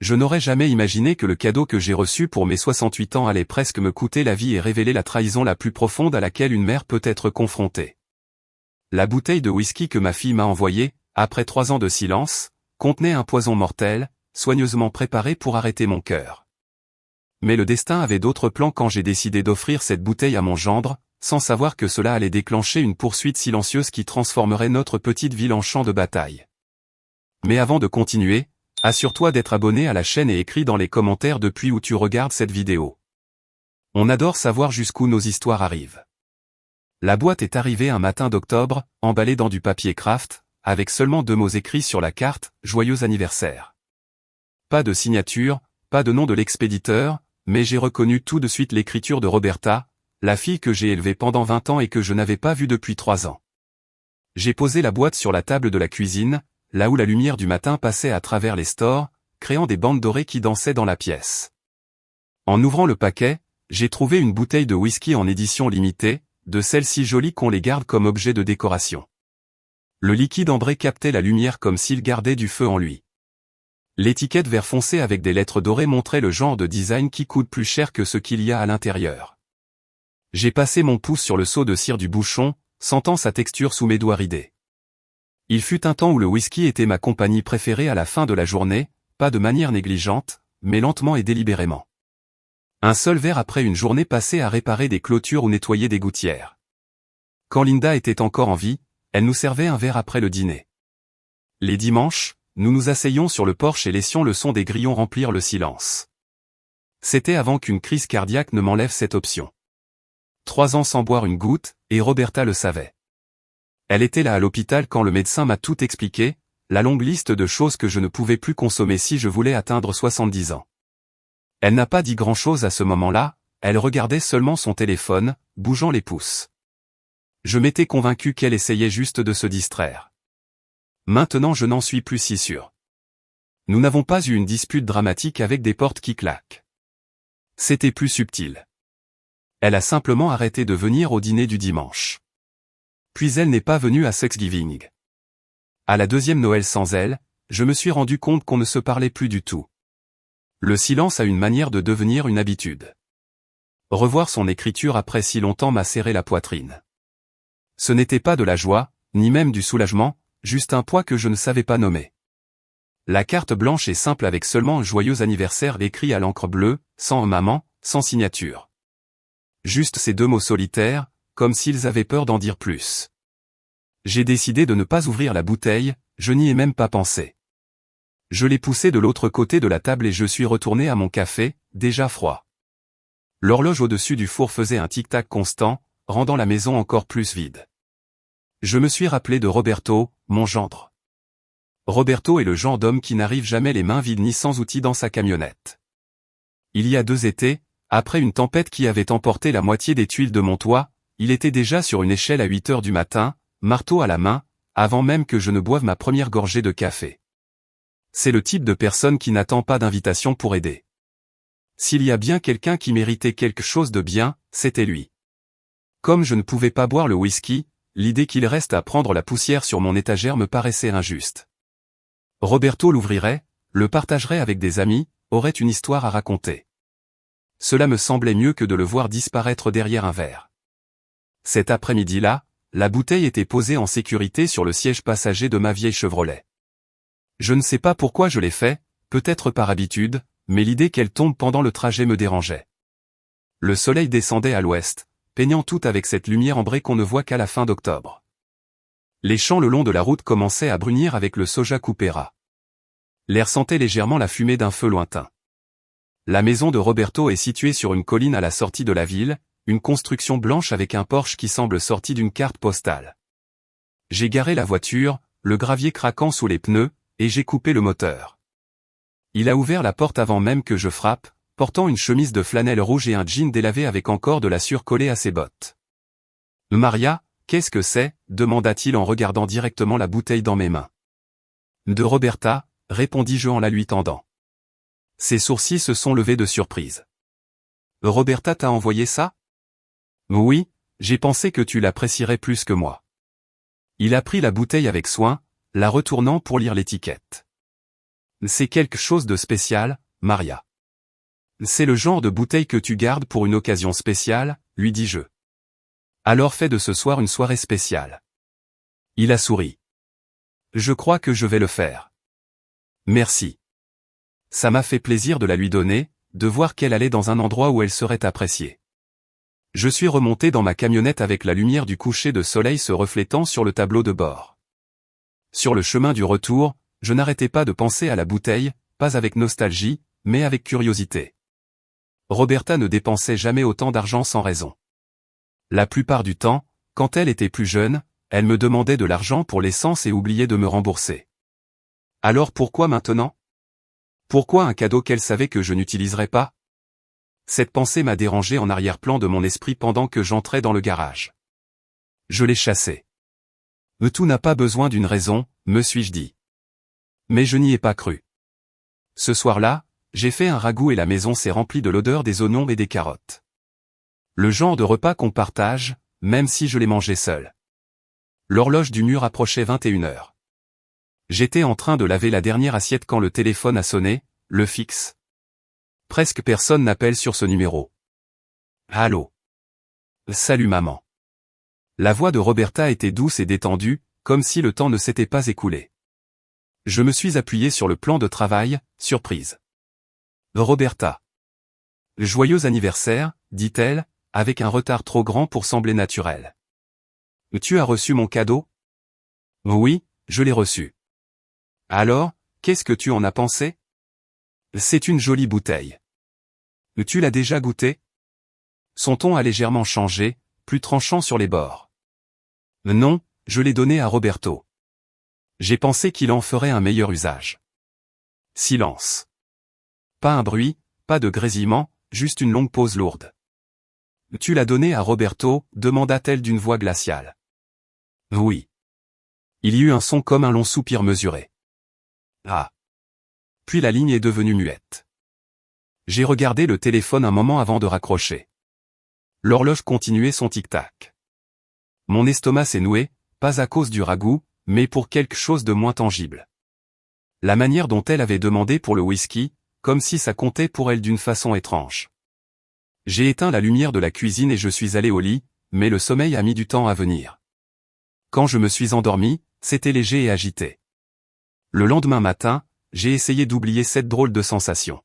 Je n'aurais jamais imaginé que le cadeau que j'ai reçu pour mes 68 ans allait presque me coûter la vie et révéler la trahison la plus profonde à laquelle une mère peut être confrontée. La bouteille de whisky que ma fille m'a envoyée, après 3 ans de silence, contenait un poison mortel, soigneusement préparé pour arrêter mon cœur. Mais le destin avait d'autres plans quand j'ai décidé d'offrir cette bouteille à mon gendre, sans savoir que cela allait déclencher une poursuite silencieuse qui transformerait notre petite ville en champ de bataille. Mais avant de continuer, assure-toi d'être abonné à la chaîne et écris dans les commentaires depuis où tu regardes cette vidéo. On adore savoir jusqu'où nos histoires arrivent. La boîte est arrivée un matin d'octobre, emballée dans du papier craft, avec seulement 2 mots écrits sur la carte, « Joyeux anniversaire ». Pas de signature, pas de nom de l'expéditeur, mais j'ai reconnu tout de suite l'écriture de Roberta, la fille que j'ai élevée pendant 20 ans et que je n'avais pas vue depuis 3 ans. J'ai posé la boîte sur la table de la cuisine, là où la lumière du matin passait à travers les stores, créant des bandes dorées qui dansaient dans la pièce. En ouvrant le paquet, j'ai trouvé une bouteille de whisky en édition limitée, de celles si jolies qu'on les garde comme objet de décoration. Le liquide ambré captait la lumière comme s'il gardait du feu en lui. L'étiquette vert foncé avec des lettres dorées montrait le genre de design qui coûte plus cher que ce qu'il y a à l'intérieur. J'ai passé mon pouce sur le seau de cire du bouchon, sentant sa texture sous mes doigts ridés. Il fut un temps où le whisky était ma compagnie préférée à la fin de la journée, pas de manière négligente, mais lentement et délibérément. Un seul verre après une journée passée à réparer des clôtures ou nettoyer des gouttières. Quand Linda était encore en vie, elle nous servait un verre après le dîner. Les dimanches, nous nous asseyions sur le porche et laissions le son des grillons remplir le silence. C'était avant qu'une crise cardiaque ne m'enlève cette option. 3 ans sans boire une goutte, et Roberta le savait. Elle était là à l'hôpital quand le médecin m'a tout expliqué, la longue liste de choses que je ne pouvais plus consommer si je voulais atteindre 70 ans. Elle n'a pas dit grand-chose à ce moment-là, elle regardait seulement son téléphone, bougeant les pouces. Je m'étais convaincu qu'elle essayait juste de se distraire. Maintenant je n'en suis plus si sûr. Nous n'avons pas eu une dispute dramatique avec des portes qui claquent. C'était plus subtil. Elle a simplement arrêté de venir au dîner du dimanche. Puis elle n'est pas venue à Thanksgiving. À la 2e Noël sans elle, je me suis rendu compte qu'on ne se parlait plus du tout. Le silence a une manière de devenir une habitude. Revoir son écriture après si longtemps m'a serré la poitrine. Ce n'était pas de la joie, ni même du soulagement, juste un poids que je ne savais pas nommer. La carte blanche est simple avec seulement un joyeux anniversaire écrit à l'encre bleue, sans maman, sans signature. Juste ces 2 mots solitaires, comme s'ils avaient peur d'en dire plus. J'ai décidé de ne pas ouvrir la bouteille, je n'y ai même pas pensé. Je l'ai poussée de l'autre côté de la table et je suis retourné à mon café, déjà froid. L'horloge au-dessus du four faisait un tic-tac constant, rendant la maison encore plus vide. Je me suis rappelé de Roberto, mon gendre. Roberto est le genre d'homme qui n'arrive jamais les mains vides ni sans outils dans sa camionnette. Il y a 2 étés, après une tempête qui avait emporté la moitié des tuiles de mon toit, il était déjà sur une échelle à 8 heures du matin, marteau à la main, avant même que je ne boive ma première gorgée de café. C'est le type de personne qui n'attend pas d'invitation pour aider. S'il y a bien quelqu'un qui méritait quelque chose de bien, c'était lui. Comme je ne pouvais pas boire le whisky, l'idée qu'il reste à prendre la poussière sur mon étagère me paraissait injuste. Roberto l'ouvrirait, le partagerait avec des amis, aurait une histoire à raconter. Cela me semblait mieux que de le voir disparaître derrière un verre. Cet après-midi-là, la bouteille était posée en sécurité sur le siège passager de ma vieille Chevrolet. Je ne sais pas pourquoi je l'ai fait, peut-être par habitude, mais l'idée qu'elle tombe pendant le trajet me dérangeait. Le soleil descendait à l'ouest, peignant tout avec cette lumière ambrée qu'on ne voit qu'à la fin d'octobre. Les champs le long de la route commençaient à brunir avec le soja coupé ras. L'air sentait légèrement la fumée d'un feu lointain. La maison de Roberto est située sur une colline à la sortie de la ville, une construction blanche avec un porche qui semble sorti d'une carte postale. J'ai garé la voiture, le gravier craquant sous les pneus, et j'ai coupé le moteur. Il a ouvert la porte avant même que je frappe, portant une chemise de flanelle rouge et un jean délavé avec encore de la sueur collée à ses bottes. « Maria, qu'est-ce que c'est » demanda-t-il en regardant directement la bouteille dans mes mains. « De Roberta » répondis-je en la lui tendant. Ses sourcils se sont levés de surprise. « Roberta t'a envoyé ça ?»« Oui, j'ai pensé que tu l'apprécierais plus que moi. » Il a pris la bouteille avec soin, la retournant pour lire l'étiquette. C'est quelque chose de spécial, Maria. C'est le genre de bouteille que tu gardes pour une occasion spéciale, lui dis-je. Alors fais de ce soir une soirée spéciale. Il a souri. Je crois que je vais le faire. Merci. Ça m'a fait plaisir de la lui donner, de voir qu'elle allait dans un endroit où elle serait appréciée. Je suis remonté dans ma camionnette avec la lumière du coucher de soleil se reflétant sur le tableau de bord. Sur le chemin du retour, je n'arrêtais pas de penser à la bouteille, pas avec nostalgie, mais avec curiosité. Roberta ne dépensait jamais autant d'argent sans raison. La plupart du temps, quand elle était plus jeune, elle me demandait de l'argent pour l'essence et oubliait de me rembourser. Alors pourquoi maintenant? Pourquoi un cadeau qu'elle savait que je n'utiliserais pas? Cette pensée m'a dérangé en arrière-plan de mon esprit pendant que j'entrais dans le garage. Je l'ai chassé. Tout n'a pas besoin d'une raison, me suis-je dit. Mais je n'y ai pas cru. Ce soir-là, j'ai fait un ragoût et la maison s'est remplie de l'odeur des oignons et des carottes. Le genre de repas qu'on partage, même si je l'ai mangé seul. L'horloge du mur approchait 21h. J'étais en train de laver la dernière assiette quand le téléphone a sonné, le fixe. Presque personne n'appelle sur ce numéro. Allô. Salut maman. La voix de Roberta était douce et détendue, comme si le temps ne s'était pas écoulé. Je me suis appuyé sur le plan de travail, surprise. Roberta. Joyeux anniversaire, dit-elle, avec un retard trop grand pour sembler naturel. Tu as reçu mon cadeau? Oui, je l'ai reçu. Alors, qu'est-ce que tu en as pensé? C'est une jolie bouteille. Tu l'as déjà goûté? Son ton a légèrement changé, plus tranchant sur les bords. Non, je l'ai donné à Roberto. J'ai pensé qu'il en ferait un meilleur usage. Silence. Pas un bruit, pas de grésillement, juste une longue pause lourde. Tu l'as donné à Roberto, demanda-t-elle d'une voix glaciale. Oui. Il y eut un son comme un long soupir mesuré. Ah. Puis la ligne est devenue muette. J'ai regardé le téléphone un moment avant de raccrocher. L'horloge continuait son tic-tac. Mon estomac s'est noué, pas à cause du ragoût, mais pour quelque chose de moins tangible. La manière dont elle avait demandé pour le whisky, comme si ça comptait pour elle d'une façon étrange. J'ai éteint la lumière de la cuisine et je suis allé au lit, mais le sommeil a mis du temps à venir. Quand je me suis endormi, c'était léger et agité. Le lendemain matin, j'ai essayé d'oublier cette drôle de sensation.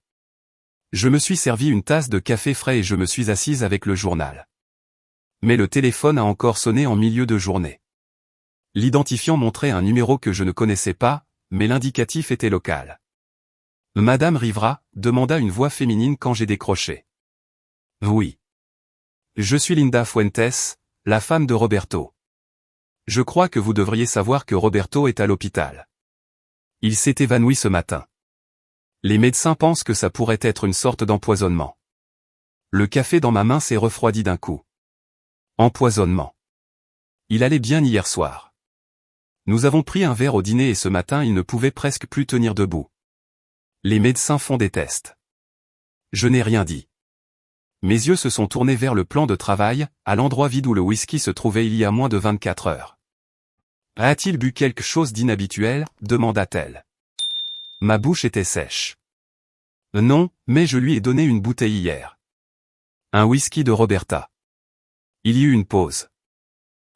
Je me suis servi une tasse de café frais et je me suis assise avec le journal. Mais le téléphone a encore sonné en milieu de journée. L'identifiant montrait un numéro que je ne connaissais pas, mais l'indicatif était local. Madame Rivera, demanda une voix féminine quand j'ai décroché. Oui. Je suis Linda Fuentes, la femme de Roberto. Je crois que vous devriez savoir que Roberto est à l'hôpital. Il s'est évanoui ce matin. Les médecins pensent que ça pourrait être une sorte d'empoisonnement. Le café dans ma main s'est refroidi d'un coup. Empoisonnement. Il allait bien hier soir. Nous avons pris un verre au dîner et ce matin il ne pouvait presque plus tenir debout. Les médecins font des tests. Je n'ai rien dit. Mes yeux se sont tournés vers le plan de travail, à l'endroit vide où le whisky se trouvait il y a moins de 24 heures. A-t-il bu quelque chose d'inhabituel, demanda-t-elle. Ma bouche était sèche. Non, mais je lui ai donné une bouteille hier. Un whisky de Roberta. Il y eut une pause.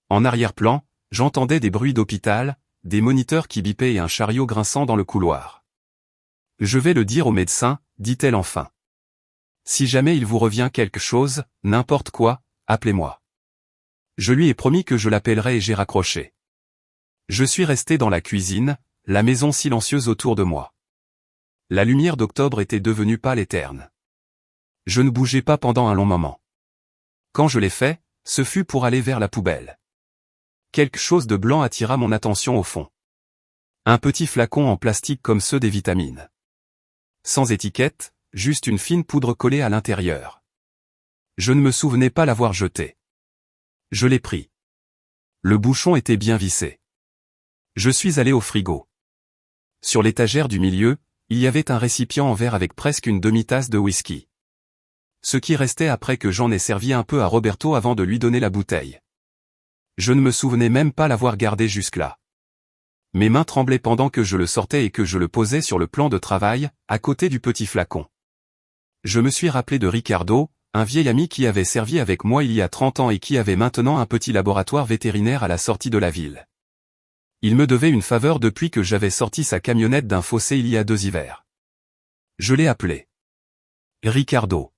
En arrière-plan, j'entendais des bruits d'hôpital, des moniteurs qui bipaient et un chariot grinçant dans le couloir. Je vais le dire au médecin, dit-elle enfin. Si jamais il vous revient quelque chose, n'importe quoi, appelez-moi. Je lui ai promis que je l'appellerais et j'ai raccroché. Je suis resté dans la cuisine, la maison silencieuse autour de moi. La lumière d'octobre était devenue pâle et terne. Je ne bougeais pas pendant un long moment. Quand je l'ai fait, ce fut pour aller vers la poubelle. Quelque chose de blanc attira mon attention au fond. Un petit flacon en plastique comme ceux des vitamines. Sans étiquette, juste une fine poudre collée à l'intérieur. Je ne me souvenais pas l'avoir jeté. Je l'ai pris. Le bouchon était bien vissé. Je suis allé au frigo. Sur l'étagère du milieu, il y avait un récipient en verre avec presque une demi-tasse de whisky. Ce qui restait après que j'en ai servi un peu à Roberto avant de lui donner la bouteille. Je ne me souvenais même pas l'avoir gardé jusque-là. Mes mains tremblaient pendant que je le sortais et que je le posais sur le plan de travail, à côté du petit flacon. Je me suis rappelé de Ricardo, un vieil ami qui avait servi avec moi il y a 30 ans et qui avait maintenant un petit laboratoire vétérinaire à la sortie de la ville. Il me devait une faveur depuis que j'avais sorti sa camionnette d'un fossé il y a 2 hivers. Je l'ai appelé. Ricardo.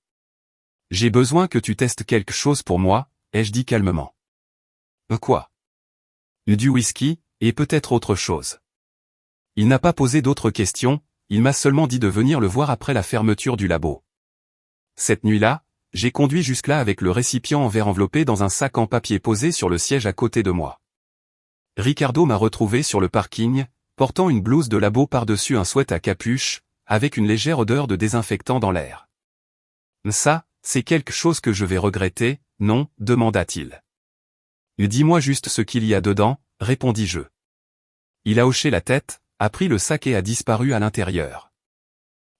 J'ai besoin que tu testes quelque chose pour moi, ai-je dit calmement. Quoi? Du whisky, et peut-être autre chose. Il n'a pas posé d'autres questions, il m'a seulement dit de venir le voir après la fermeture du labo. Cette nuit-là, j'ai conduit jusque-là avec le récipient en verre enveloppé dans un sac en papier posé sur le siège à côté de moi. Ricardo m'a retrouvé sur le parking, portant une blouse de labo par-dessus un sweat à capuche, avec une légère odeur de désinfectant dans l'air. Ça, c'est quelque chose que je vais regretter, non, demanda-t-il. Dis-moi juste ce qu'il y a dedans, répondis-je. Il a hoché la tête, a pris le sac et a disparu à l'intérieur.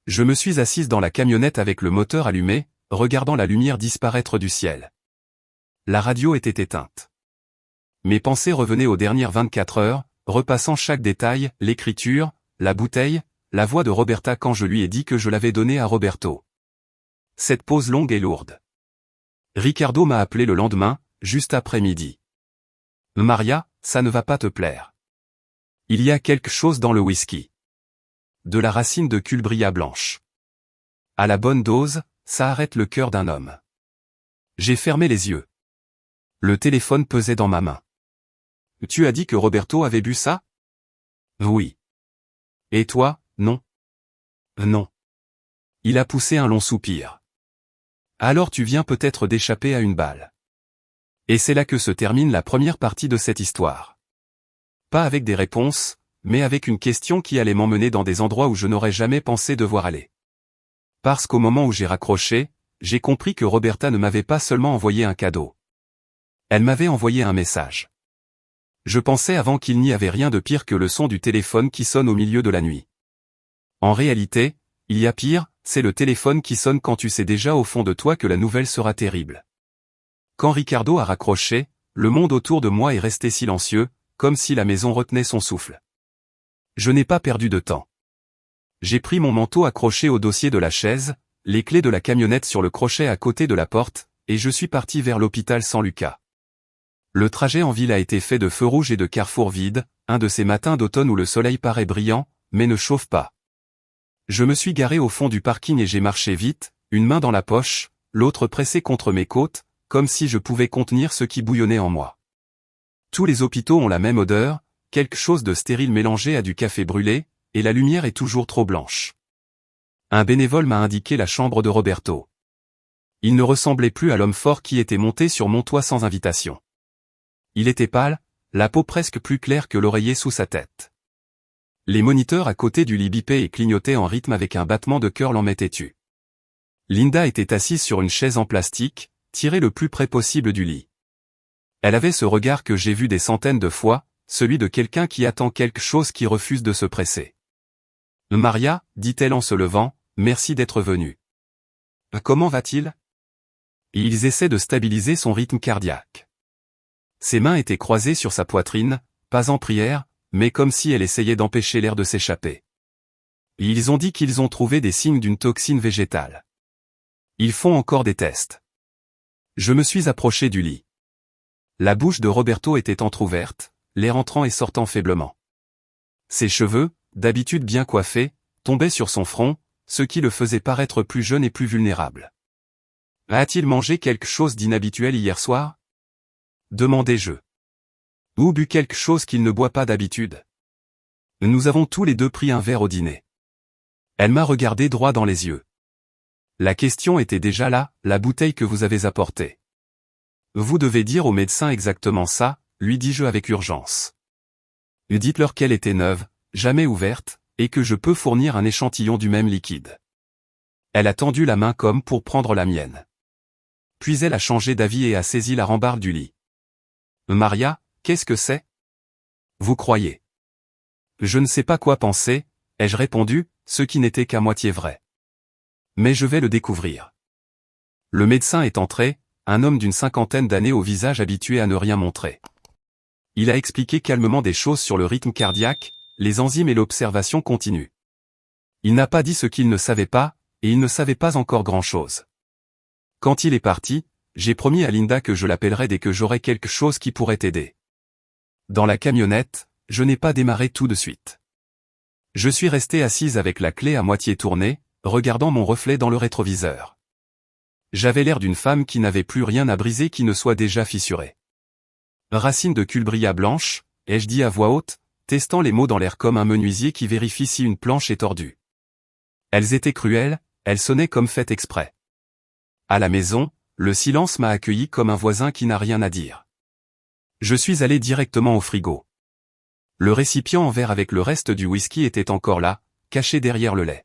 Je me suis assise dans la camionnette avec le moteur allumé, regardant la lumière disparaître du ciel. La radio était éteinte. Mes pensées revenaient aux dernières 24 heures, repassant chaque détail, l'écriture, la bouteille, la voix de Roberta quand je lui ai dit que je l'avais donnée à Roberto. Cette pause longue et lourde. Ricardo m'a appelé le lendemain, juste après midi. Maria, ça ne va pas te plaire. Il y a quelque chose dans le whisky. De la racine de culbria blanche. À la bonne dose, ça arrête le cœur d'un homme. J'ai fermé les yeux. Le téléphone pesait dans ma main. Tu as dit que Roberto avait bu ça? Oui. Et toi, non? Non. Il a poussé un long soupir. Alors tu viens peut-être d'échapper à une balle. Et c'est là que se termine la première partie de cette histoire. Pas avec des réponses, mais avec une question qui allait m'emmener dans des endroits où je n'aurais jamais pensé devoir aller. Parce qu'au moment où j'ai raccroché, j'ai compris que Roberta ne m'avait pas seulement envoyé un cadeau. Elle m'avait envoyé un message. Je pensais avant qu'il n'y avait rien de pire que le son du téléphone qui sonne au milieu de la nuit. En réalité, il y a pire, c'est le téléphone qui sonne quand tu sais déjà au fond de toi que la nouvelle sera terrible. Quand Ricardo a raccroché, le monde autour de moi est resté silencieux, comme si la maison retenait son souffle. Je n'ai pas perdu de temps. J'ai pris mon manteau accroché au dossier de la chaise, les clés de la camionnette sur le crochet à côté de la porte, et je suis parti vers l'hôpital San Lucas. Le trajet en ville a été fait de feux rouges et de carrefours vides, un de ces matins d'automne où le soleil paraît brillant, mais ne chauffe pas. Je me suis garé au fond du parking et j'ai marché vite, une main dans la poche, l'autre pressée contre mes côtes, comme si je pouvais contenir ce qui bouillonnait en moi. Tous les hôpitaux ont la même odeur, quelque chose de stérile mélangé à du café brûlé, et la lumière est toujours trop blanche. Un bénévole m'a indiqué la chambre de Roberto. Il ne ressemblait plus à l'homme fort qui était monté sur mon toit sans invitation. Il était pâle, la peau presque plus claire que l'oreiller sous sa tête. Les moniteurs à côté du lit bipaient et clignotaient en rythme avec un battement de cœur lent mais têtu. Linda était assise sur une chaise en plastique, tirée le plus près possible du lit. Elle avait ce regard que j'ai vu des centaines de fois, celui de quelqu'un qui attend quelque chose qui refuse de se presser. « Maria, dit-elle en se levant, merci d'être venue. »« Comment va-t-il » Ils essaient de stabiliser son rythme cardiaque. Ses mains étaient croisées sur sa poitrine, pas en prière, mais comme si elle essayait d'empêcher l'air de s'échapper. Ils ont dit qu'ils ont trouvé des signes d'une toxine végétale. Ils font encore des tests. Je me suis approché du lit. La bouche de Roberto était entr'ouverte, l'air entrant et sortant faiblement. Ses cheveux, d'habitude bien coiffés, tombaient sur son front, ce qui le faisait paraître plus jeune et plus vulnérable. A-t-il mangé quelque chose d'inhabituel hier soir ? Demandai-je. Ou bu quelque chose qu'il ne boit pas d'habitude ? Nous avons tous les deux pris un verre au dîner. Elle m'a regardé droit dans les yeux. La question était déjà là, la bouteille que vous avez apportée. Vous devez dire au médecin exactement ça, lui dis-je avec urgence. Dites-leur qu'elle était neuve, jamais ouverte, et que je peux fournir un échantillon du même liquide. Elle a tendu la main comme pour prendre la mienne. Puis elle a changé d'avis et a saisi la rambarde du lit. Maria, qu'est-ce que c'est ? Vous croyez ? Je ne sais pas quoi penser, ai-je répondu, ce qui n'était qu'à moitié vrai. Mais je vais le découvrir. Le médecin est entré, un homme d'une 50aine d'années au visage habitué à ne rien montrer. Il a expliqué calmement des choses sur le rythme cardiaque, les enzymes et l'observation continue. Il n'a pas dit ce qu'il ne savait pas, et il ne savait pas encore grand-chose. Quand il est parti, j'ai promis à Linda que je l'appellerai dès que j'aurai quelque chose qui pourrait t'aider. Dans la camionnette, je n'ai pas démarré tout de suite. Je suis resté assise avec la clé à moitié tournée, regardant mon reflet dans le rétroviseur. J'avais l'air d'une femme qui n'avait plus rien à briser qui ne soit déjà fissurée. Racine de culbria blanche, ai-je dit à voix haute, testant les mots dans l'air comme un menuisier qui vérifie si une planche est tordue. Elles étaient cruelles, elles sonnaient comme faites exprès. À la maison, le silence m'a accueilli comme un voisin qui n'a rien à dire. Je suis allé directement au frigo. Le récipient en verre avec le reste du whisky était encore là, caché derrière le lait.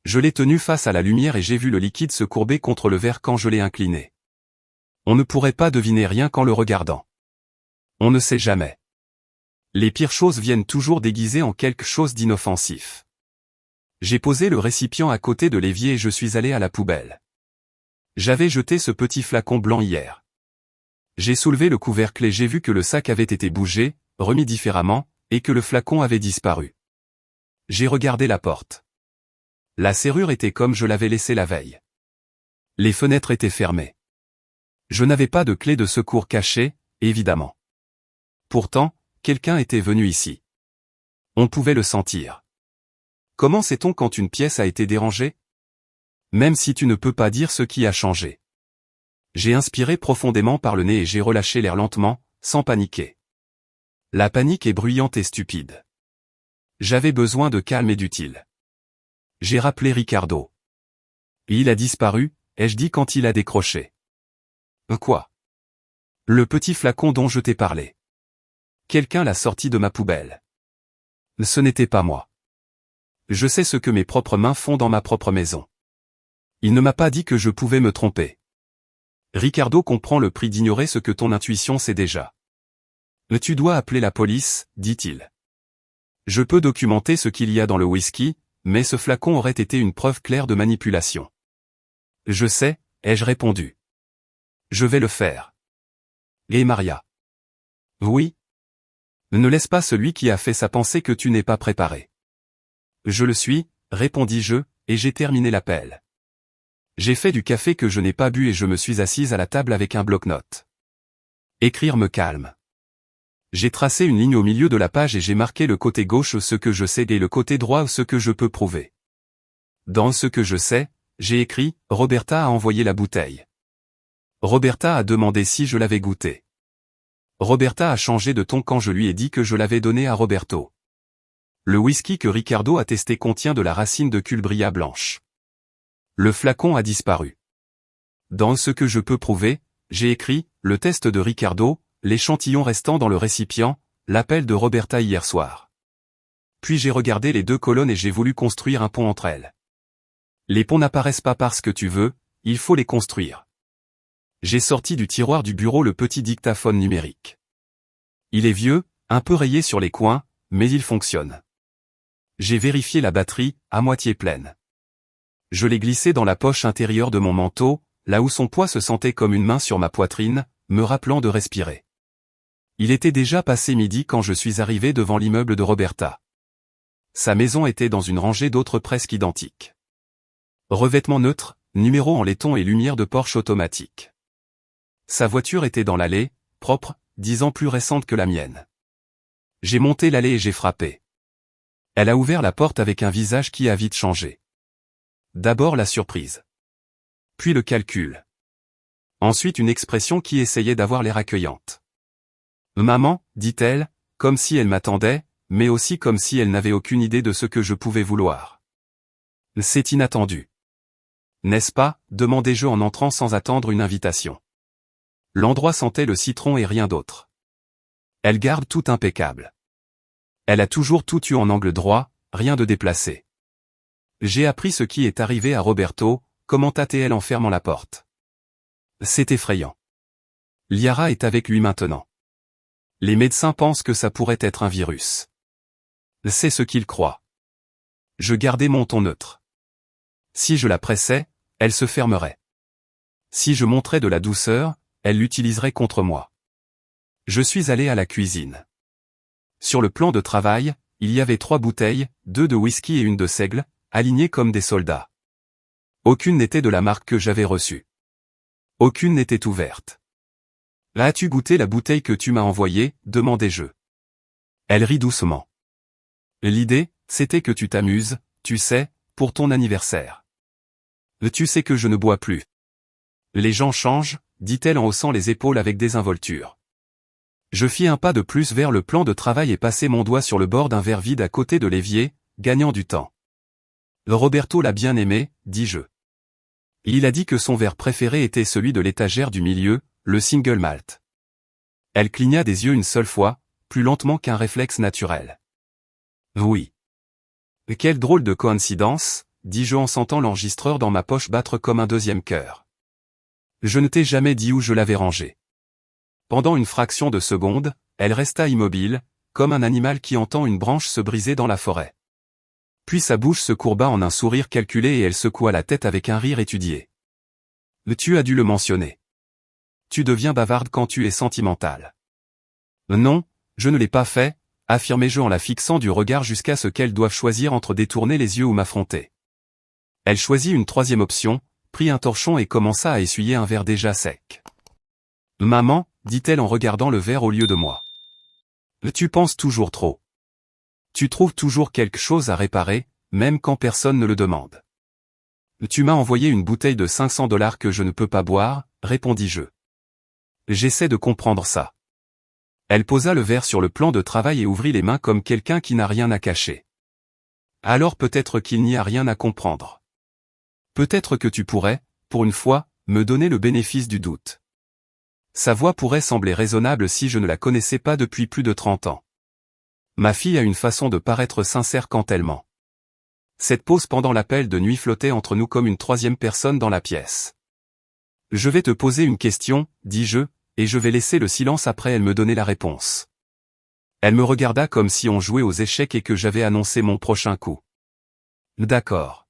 Je l'ai tenu face à la lumière et j'ai vu le liquide se courber contre le verre quand je l'ai incliné. On ne pourrait pas deviner rien qu'en le regardant. On ne sait jamais. Les pires choses viennent toujours déguisées en quelque chose d'inoffensif. J'ai posé le récipient à côté de l'évier et je suis allé à la poubelle. J'avais jeté ce petit flacon blanc hier. J'ai soulevé le couvercle et j'ai vu que le sac avait été bougé, remis différemment, et que le flacon avait disparu. J'ai regardé la porte. La serrure était comme je l'avais laissée la veille. Les fenêtres étaient fermées. Je n'avais pas de clé de secours cachée, évidemment. Pourtant, quelqu'un était venu ici. On pouvait le sentir. Comment sait-on quand une pièce a été dérangée? Même si tu ne peux pas dire ce qui a changé. J'ai inspiré profondément par le nez et j'ai relâché l'air lentement, sans paniquer. La panique est bruyante et stupide. J'avais besoin de calme et d'utile. J'ai rappelé Ricardo. Et il a disparu, ai-je dit quand il a décroché. Quoi? Le petit flacon dont je t'ai parlé. Quelqu'un l'a sorti de ma poubelle. Ce n'était pas moi. Je sais ce que mes propres mains font dans ma propre maison. Il ne m'a pas dit que je pouvais me tromper. Ricardo comprend le prix d'ignorer ce que ton intuition sait déjà. Tu dois appeler la police, dit-il. Je peux documenter ce qu'il y a dans le whisky, mais ce flacon aurait été une preuve claire de manipulation. Je sais, ai-je répondu. Je vais le faire. Et Maria? Oui. Ne laisse pas celui qui a fait ça penser que tu n'es pas préparé. Je le suis, répondis-je, et j'ai terminé l'appel. J'ai fait du café que je n'ai pas bu et je me suis assise à la table avec un bloc-notes. Écrire me calme. J'ai tracé une ligne au milieu de la page et j'ai marqué le côté gauche ce que je sais et le côté droit ce que je peux prouver. Dans ce que je sais, j'ai écrit « Roberta a envoyé la bouteille ». Roberta a demandé si je l'avais goûté. Roberta a changé de ton quand je lui ai dit que je l'avais donné à Roberto. Le whisky que Ricardo a testé contient de la racine de culbria blanche. Le flacon a disparu. Dans ce que je peux prouver, j'ai écrit « Le test de Ricardo », l'échantillon restant dans le récipient, l'appel de Roberta hier soir. Puis j'ai regardé les deux colonnes et j'ai voulu construire un pont entre elles. Les ponts n'apparaissent pas parce que tu veux, il faut les construire. J'ai sorti du tiroir du bureau le petit dictaphone numérique. Il est vieux, un peu rayé sur les coins, mais il fonctionne. J'ai vérifié la batterie, à moitié pleine. Je l'ai glissé dans la poche intérieure de mon manteau, là où son poids se sentait comme une main sur ma poitrine, me rappelant de respirer. Il était déjà passé midi quand je suis arrivé devant l'immeuble de Roberta. Sa maison était dans une rangée d'autres presque identiques. Revêtement neutre, numéro en laiton et lumière de Porsche automatique. Sa voiture était dans l'allée, propre, 10 ans plus récente que la mienne. J'ai monté l'allée et j'ai frappé. Elle a ouvert la porte avec un visage qui a vite changé. D'abord la surprise. Puis le calcul. Ensuite une expression qui essayait d'avoir l'air accueillante. « Maman », dit-elle, comme si elle m'attendait, mais aussi comme si elle n'avait aucune idée de ce que je pouvais vouloir. « C'est inattendu. »« N'est-ce pas ?» demandai-je en entrant sans attendre une invitation. L'endroit sentait le citron et rien d'autre. Elle garde tout impeccable. Elle a toujours tout eu en angle droit, rien de déplacé. J'ai appris ce qui est arrivé à Roberto, commenta-t-elle en fermant la porte. C'est effrayant. Liara est avec lui maintenant. Les médecins pensent que ça pourrait être un virus. C'est ce qu'ils croient. Je gardai mon ton neutre. Si je la pressais, elle se fermerait. Si je montrais de la douceur, elle l'utiliserait contre moi. Je suis allé à la cuisine. Sur le plan de travail, il y avait 3 bouteilles, 2 de whisky et une de seigle, alignées comme des soldats. Aucune n'était de la marque que j'avais reçue. Aucune n'était ouverte. As-tu goûté la bouteille que tu m'as envoyée, demandai-je. Elle rit doucement. L'idée, c'était que tu t'amuses, tu sais, pour ton anniversaire. Tu sais que je ne bois plus. Les gens changent, dit-elle en haussant les épaules avec désinvolture. Je fis un pas de plus vers le plan de travail et passai mon doigt sur le bord d'un verre vide à côté de l'évier, gagnant du temps. Roberto l'a bien aimé, dis-je. Il a dit que son verre préféré était celui de l'étagère du milieu, le single malt. Elle cligna des yeux une seule fois, plus lentement qu'un réflexe naturel. Oui. Quelle drôle de coïncidence, dis-je en sentant l'enregistreur dans ma poche battre comme un deuxième cœur. Je ne t'ai jamais dit où je l'avais rangé. Pendant une fraction de seconde, elle resta immobile, comme un animal qui entend une branche se briser dans la forêt. Puis sa bouche se courba en un sourire calculé et elle secoua la tête avec un rire étudié. Tu as dû le mentionner. Tu deviens bavarde quand tu es sentimentale. Non, je ne l'ai pas fait, affirmai-je en la fixant du regard jusqu'à ce qu'elle doive choisir entre détourner les yeux ou m'affronter. Elle choisit une troisième option, prit un torchon et commença à essuyer un verre déjà sec. Maman, dit-elle en regardant le verre au lieu de moi. Tu penses toujours trop. Tu trouves toujours quelque chose à réparer, même quand personne ne le demande. Tu m'as envoyé une bouteille de $500 que je ne peux pas boire, répondis-je. J'essaie de comprendre ça. Elle posa le verre sur le plan de travail et ouvrit les mains comme quelqu'un qui n'a rien à cacher. Alors peut-être qu'il n'y a rien à comprendre. Peut-être que tu pourrais, pour une fois, me donner le bénéfice du doute. Sa voix pourrait sembler raisonnable si je ne la connaissais pas depuis plus de 30 ans. Ma fille a une façon de paraître sincère quand elle ment. Cette pause pendant l'appel de nuit flottait entre nous comme une troisième personne dans la pièce. Je vais te poser une question, dis-je, et je vais laisser le silence après elle me donner la réponse. Elle me regarda comme si on jouait aux échecs et que j'avais annoncé mon prochain coup. D'accord.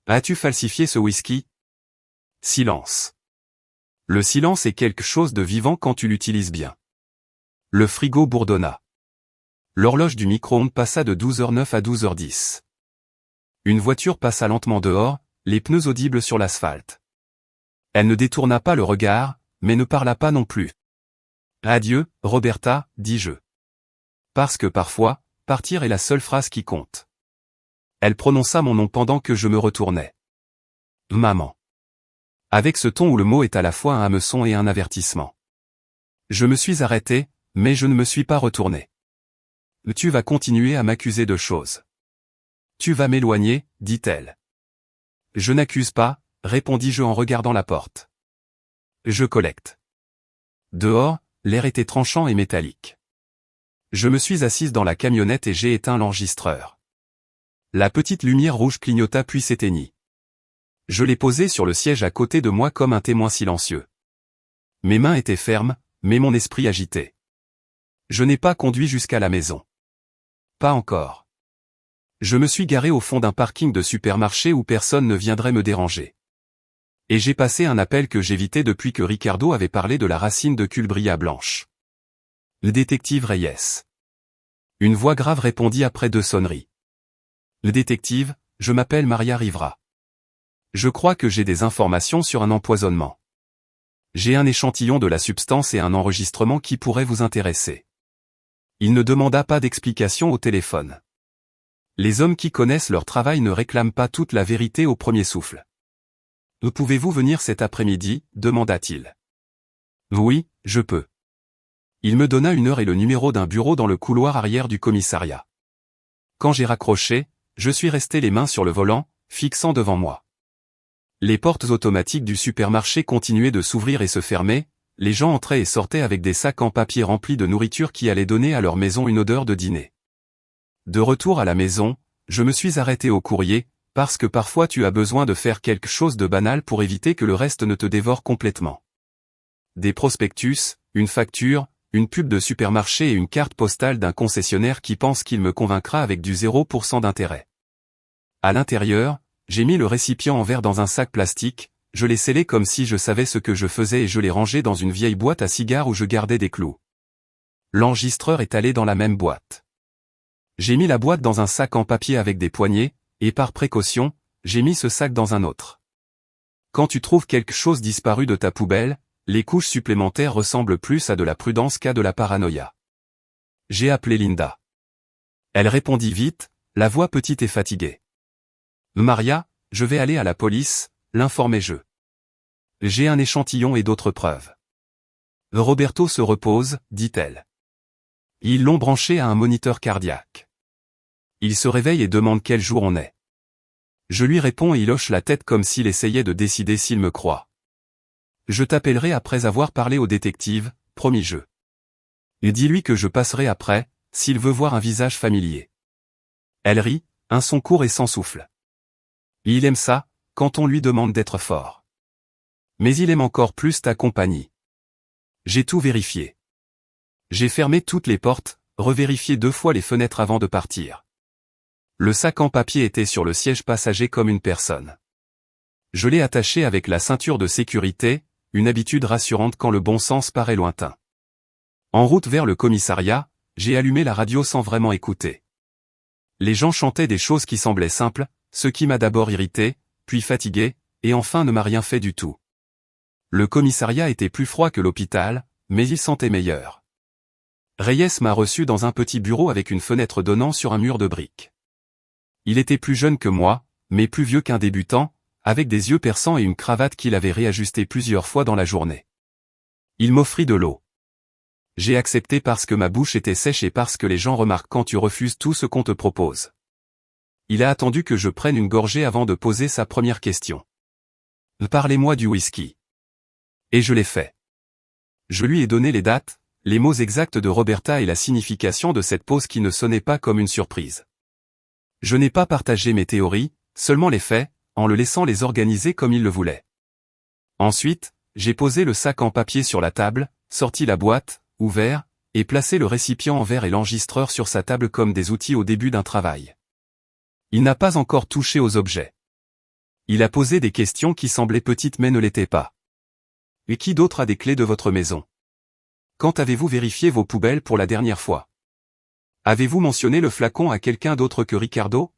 As-tu falsifié ce whisky? Silence. Le silence est quelque chose de vivant quand tu l'utilises bien. Le frigo bourdonna. L'horloge du micro-ondes passa de 12h09 à 12h10. Une voiture passa lentement dehors, les pneus audibles sur l'asphalte. Elle ne détourna pas le regard, mais ne parla pas non plus. Adieu, Roberta, dis-je. Parce que parfois, partir est la seule phrase qui compte. Elle prononça mon nom pendant que je me retournais. Maman. Avec ce ton où le mot est à la fois un hameçon et un avertissement. Je me suis arrêté, mais je ne me suis pas retourné. Tu vas continuer à m'accuser de choses. Tu vas m'éloigner, dit-elle. Je n'accuse pas, répondis-je en regardant la porte. Je collecte. Dehors, l'air était tranchant et métallique. Je me suis assise dans la camionnette et j'ai éteint l'enregistreur. La petite lumière rouge clignota puis s'éteignit. Je l'ai posée sur le siège à côté de moi comme un témoin silencieux. Mes mains étaient fermes, mais mon esprit agité. Je n'ai pas conduit jusqu'à la maison. Pas encore. Je me suis garé au fond d'un parking de supermarché où personne ne viendrait me déranger. Et j'ai passé un appel que j'évitais depuis que Ricardo avait parlé de la racine de Culbria blanche. Le détective Reyes. Une voix grave répondit après 2 sonneries. Le détective, je m'appelle Maria Rivera. Je crois que j'ai des informations sur un empoisonnement. J'ai un échantillon de la substance et un enregistrement qui pourrait vous intéresser. Il ne demanda pas d'explication au téléphone. Les hommes qui connaissent leur travail ne réclament pas toute la vérité au premier souffle. Pouvez-vous venir cet après-midi, demanda-t-il. Oui, je peux. Il me donna une heure et le numéro d'un bureau dans le couloir arrière du commissariat. Quand j'ai raccroché, je suis resté les mains sur le volant, fixant devant moi. Les portes automatiques du supermarché continuaient de s'ouvrir et se fermer, les gens entraient et sortaient avec des sacs en papier remplis de nourriture qui allait donner à leur maison une odeur de dîner. De retour à la maison, je me suis arrêté au courrier, parce que parfois tu as besoin de faire quelque chose de banal pour éviter que le reste ne te dévore complètement. Des prospectus, une facture, une pub de supermarché et une carte postale d'un concessionnaire qui pense qu'il me convaincra avec du 0% d'intérêt. À l'intérieur, j'ai mis le récipient en verre dans un sac plastique, je l'ai scellé comme si je savais ce que je faisais et je l'ai rangé dans une vieille boîte à cigares où je gardais des clous. L'enregistreur est allé dans la même boîte. J'ai mis la boîte dans un sac en papier avec des poignées, et par précaution, j'ai mis ce sac dans un autre. Quand tu trouves quelque chose disparu de ta poubelle, les couches supplémentaires ressemblent plus à de la prudence qu'à de la paranoïa. J'ai appelé Linda. Elle répondit vite, la voix petite et fatiguée. Maria, je vais aller à la police, l'informai-je. J'ai un échantillon et d'autres preuves. Roberto se repose, dit-elle. Ils l'ont branché à un moniteur cardiaque. Il se réveille et demande quel jour on est. Je lui réponds et il hoche la tête comme s'il essayait de décider s'il me croit. Je t'appellerai après avoir parlé au détective, promis-je. Et dis-lui que je passerai après, s'il veut voir un visage familier. Elle rit, un son court et sans souffle. Il aime ça, quand on lui demande d'être fort. Mais il aime encore plus ta compagnie. J'ai tout vérifié. J'ai fermé toutes les portes, revérifié 2 fois les fenêtres avant de partir. Le sac en papier était sur le siège passager comme une personne. Je l'ai attaché avec la ceinture de sécurité, une habitude rassurante quand le bon sens paraît lointain. En route vers le commissariat, j'ai allumé la radio sans vraiment écouter. Les gens chantaient des choses qui semblaient simples, ce qui m'a d'abord irrité, puis fatigué, et enfin ne m'a rien fait du tout. Le commissariat était plus froid que l'hôpital, mais il sentait meilleur. Reyes m'a reçu dans un petit bureau avec une fenêtre donnant sur un mur de briques. Il était plus jeune que moi, mais plus vieux qu'un débutant, avec des yeux perçants et une cravate qu'il avait réajustée plusieurs fois dans la journée. Il m'offrit de l'eau. J'ai accepté parce que ma bouche était sèche et parce que les gens remarquent quand tu refuses tout ce qu'on te propose. Il a attendu que je prenne une gorgée avant de poser sa première question. Parlez-moi du whisky. Et je l'ai fait. Je lui ai donné les dates, les mots exacts de Roberta et la signification de cette pause qui ne sonnait pas comme une surprise. Je n'ai pas partagé mes théories, seulement les faits, en le laissant les organiser comme il le voulait. Ensuite, j'ai posé le sac en papier sur la table, sorti la boîte, ouvert, et placé le récipient en verre et l'enregistreur sur sa table comme des outils au début d'un travail. Il n'a pas encore touché aux objets. Il a posé des questions qui semblaient petites mais ne l'étaient pas. Et qui d'autre a des clés de votre maison? Quand avez-vous vérifié vos poubelles pour la dernière fois? Avez-vous mentionné le flacon à quelqu'un d'autre que Ricardo?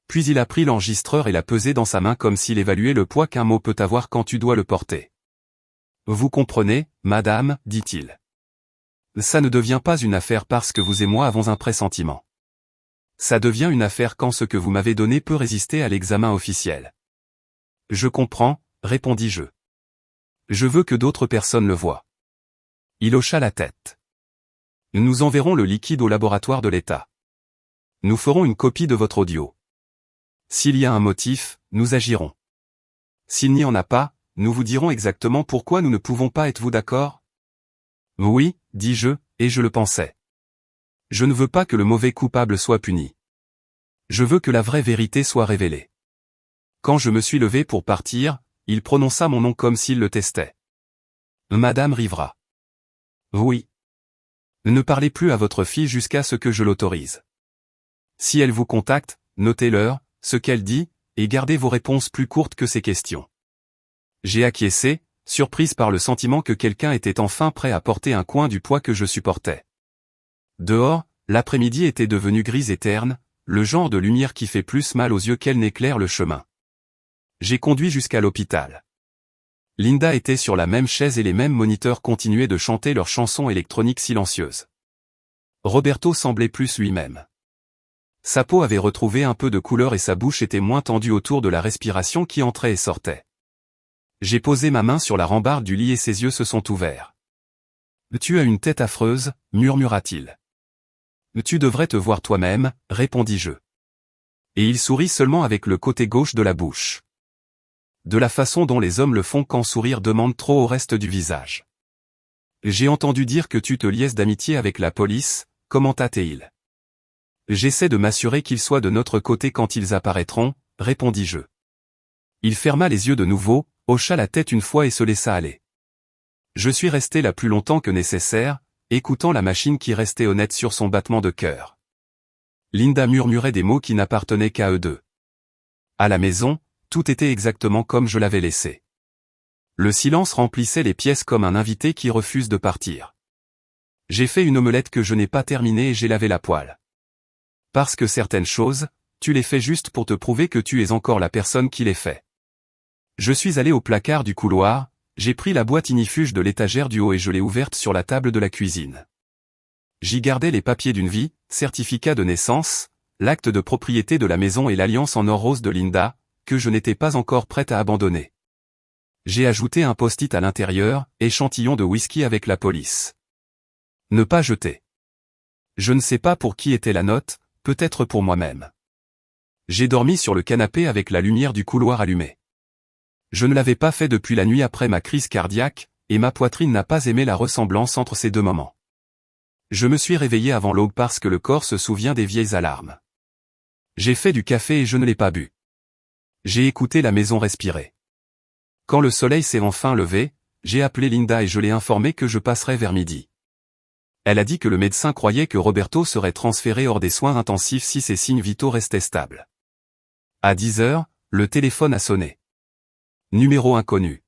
Puis il a pris l'enregistreur et l'a pesé dans sa main comme s'il évaluait le poids qu'un mot peut avoir quand tu dois le porter. Vous comprenez, madame, dit-il. Ça ne devient pas une affaire parce que vous et moi avons un pressentiment. Ça devient une affaire quand ce que vous m'avez donné peut résister à l'examen officiel. Je comprends, répondis-je. Je veux que d'autres personnes le voient. Il hocha la tête. Nous enverrons le liquide au laboratoire de l'État. Nous ferons une copie de votre audio. S'il y a un motif, nous agirons. S'il n'y en a pas, nous vous dirons exactement pourquoi nous ne pouvons pas, êtes-vous d'accord? Oui, dis-je, et je le pensais. Je ne veux pas que le mauvais coupable soit puni. Je veux que la vraie vérité soit révélée. Quand je me suis levé pour partir, il prononça mon nom comme s'il le testait. Madame Rivera. Oui. Ne parlez plus à votre fille jusqu'à ce que je l'autorise. Si elle vous contacte, notez-leur, ce qu'elle dit, et gardez vos réponses plus courtes que ses questions. J'ai acquiescé, surprise par le sentiment que quelqu'un était enfin prêt à porter un coin du poids que je supportais. Dehors, l'après-midi était devenu gris et terne, le genre de lumière qui fait plus mal aux yeux qu'elle n'éclaire le chemin. J'ai conduit jusqu'à l'hôpital. Linda était sur la même chaise et les mêmes moniteurs continuaient de chanter leurs chansons électroniques silencieuses. Roberto semblait plus lui-même. Sa peau avait retrouvé un peu de couleur et sa bouche était moins tendue autour de la respiration qui entrait et sortait. J'ai posé ma main sur la rambarde du lit et ses yeux se sont ouverts. « Tu as une tête affreuse », murmura-t-il. « Tu devrais te voir toi-même », répondis-je. Et il sourit seulement avec le côté gauche de la bouche. De la façon dont les hommes le font quand sourire demande trop au reste du visage. « J'ai entendu dire que tu te liesses d'amitié avec la police », commenta-t-il. « J'essaie de m'assurer qu'ils soient de notre côté quand ils apparaîtront », répondis-je. Il ferma les yeux de nouveau, hocha la tête une fois et se laissa aller. Je suis resté là plus longtemps que nécessaire, écoutant la machine qui restait honnête sur son battement de cœur. Linda murmurait des mots qui n'appartenaient qu'à eux deux. À la maison, tout était exactement comme je l'avais laissé. Le silence remplissait les pièces comme un invité qui refuse de partir. J'ai fait une omelette que je n'ai pas terminée et j'ai lavé la poêle. Parce que certaines choses, tu les fais juste pour te prouver que tu es encore la personne qui les fait. Je suis allé au placard du couloir, j'ai pris la boîte ignifuge de l'étagère du haut et je l'ai ouverte sur la table de la cuisine. J'y gardais les papiers d'une vie, certificat de naissance, l'acte de propriété de la maison et l'alliance en or rose de Linda, que je n'étais pas encore prête à abandonner. J'ai ajouté un post-it à l'intérieur, échantillon de whisky avec la police. Ne pas jeter. Je ne sais pas pour qui était la note, peut-être pour moi-même. J'ai dormi sur le canapé avec la lumière du couloir allumée. Je ne l'avais pas fait depuis la nuit après ma crise cardiaque, et ma poitrine n'a pas aimé la ressemblance entre ces deux moments. Je me suis réveillé avant l'aube parce que le corps se souvient des vieilles alarmes. J'ai fait du café et je ne l'ai pas bu. J'ai écouté la maison respirer. Quand le soleil s'est enfin levé, j'ai appelé Linda et je l'ai informée que je passerais vers midi. Elle a dit que le médecin croyait que Roberto serait transféré hors des soins intensifs si ses signes vitaux restaient stables. À 10 heures, le téléphone a sonné. Numéro inconnu.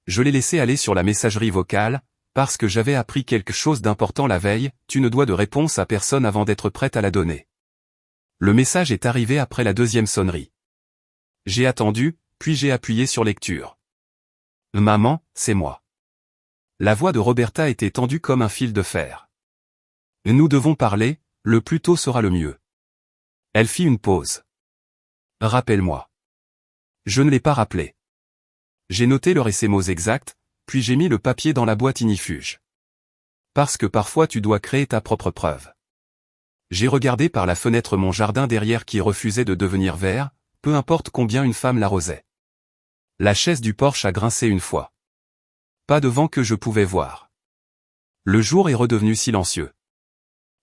Je l'ai laissé aller sur la messagerie vocale, parce que j'avais appris quelque chose d'important la veille, tu ne dois de réponse à personne avant d'être prête à la donner. Le message est arrivé après la deuxième sonnerie. J'ai attendu, puis j'ai appuyé sur lecture. Maman, c'est moi. La voix de Roberta était tendue comme un fil de fer. Nous devons parler, le plus tôt sera le mieux. Elle fit une pause. Rappelle-moi. Je ne l'ai pas rappelé. J'ai noté l'heure et ses mots exacts, puis j'ai mis le papier dans la boîte ignifuge. Parce que parfois tu dois créer ta propre preuve. J'ai regardé par la fenêtre mon jardin derrière qui refusait de devenir vert, peu importe combien une femme l'arrosait. La chaise du porche a grincé une fois. Pas de vent que je pouvais voir. Le jour est redevenu silencieux.